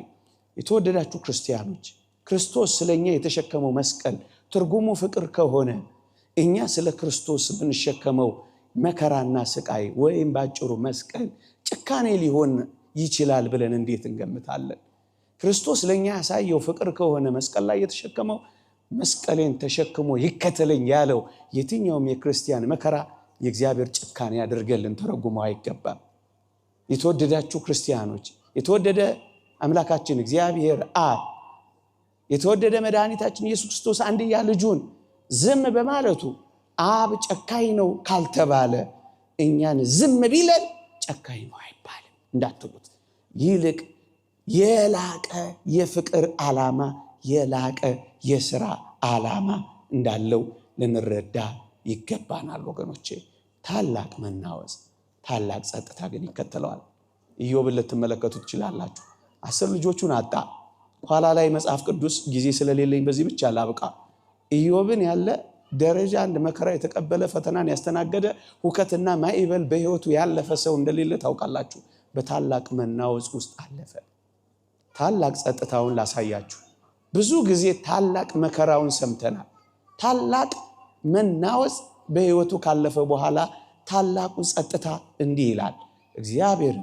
የተወደዳችሁ ክርስቲያኖች ክርስቶስ ስለኛ የተሸከመው መስቀል ትርጉሙ ፍቅር ከሆነ እኛ ስለ ክርስቶስ ብንሸከመው መከራና ስቃይ ወይም ባጭሩ መስቀል ጭካኔ ሊሆን ይችላል ብለን እንዴት እንገምታለን? ክርስቶስ ለኛ ያሳየው ፍቅር ከሆነ መስቀል ላይ የተሸከመው መስቀሌን ተሸክሞ ይከተለኝ ያለው የትኛውም የክርስቲያን መከራ የእግዚአብሔር ጭካኔ ያደርገልን ተረጉመው አይገባም። የተወደዳችሁ ክርስቲያኖች የተወደደ አምላካችን እግዚአብሔር አብ የተወደደ መድኃኒታችን ኢየሱስ ክርስቶስ አንድያ ልጁን ዝም በማለቱ አብ ጨካኝ ነው ካልተባለ እኛን ዝም ቢለን ጨካኝ ነው አይባልም እንዳትሉት። ይልቅ የላቀ የፍቅር ዓላማ የላቀ የሥራ ዓላማ እንዳለው ልንረዳ ይገባናል ወገኖቼ። ታላቅ መናወጽ ታላቅ ጸጥታ ግን ይከተለዋል። ኢዮብን ልትመለከቱት ትችላላችሁ። 10 ልጆቹን አጣ። ኋላ ላይ መጽሐፍ ቅዱስ ጊዜ ስለሌለኝ በዚህ ብቻ ላብቃ። ኢዮብን ያለ ደረጃ አንድ መከራ የተቀበለ ፈተናን ያስተናገደ ሁከትና ማዕበል በሕይወቱ ያለፈ ሰው እንደሌለ ታውቃላችሁ። በታላቅ መናወጽ ውስጥ አለፈ። ታላቅ ጸጥታውን ላሳያችሁ። ብዙ ጊዜ ታላቅ መከራውን ሰምተናል። ታላቅ መናወጽ በሕይወቱ ካለፈ በኋላ ታላቁ ጸጥታ እንዲህ ይላል፣ እግዚአብሔር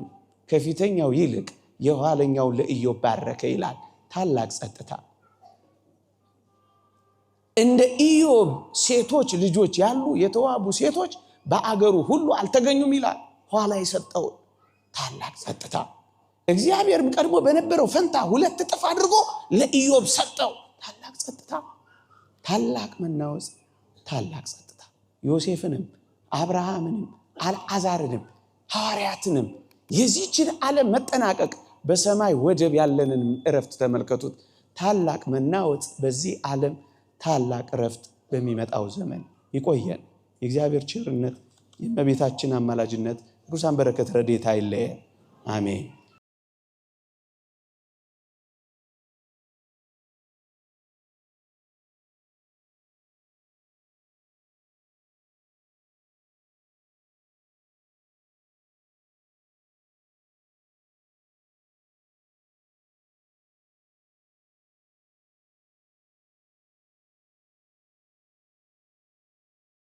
ከፊተኛው ይልቅ የኋለኛው ለኢዮብ ባረከ ይላል። ታላቅ ጸጥታ። እንደ ኢዮብ ሴቶች ልጆች ያሉ የተዋቡ ሴቶች በአገሩ ሁሉ አልተገኙም ይላል። ኋላ የሰጠው ታላቅ ጸጥታ። እግዚአብሔርም ቀድሞ በነበረው ፈንታ 2 እጥፍ አድርጎ ለኢዮብ ሰጠው። ታላቅ ጸጥታ፣ ታላቅ መናወጽ፣ ታላቅ ጸጥታ። ዮሴፍንም አብርሃምንም አልዓዛርንም ሐዋርያትንም የዚህችን ዓለም መጠናቀቅ በሰማይ ወደብ ያለንን እረፍት ተመልከቱት። ታላቅ መናወጽ በዚህ ዓለም፣ ታላቅ እረፍት በሚመጣው ዘመን ይቆየን። የእግዚአብሔር ቸርነት የእመቤታችን አማላጅነት ቅዱሳን በረከት ረድኤት አይለየን። አሜን።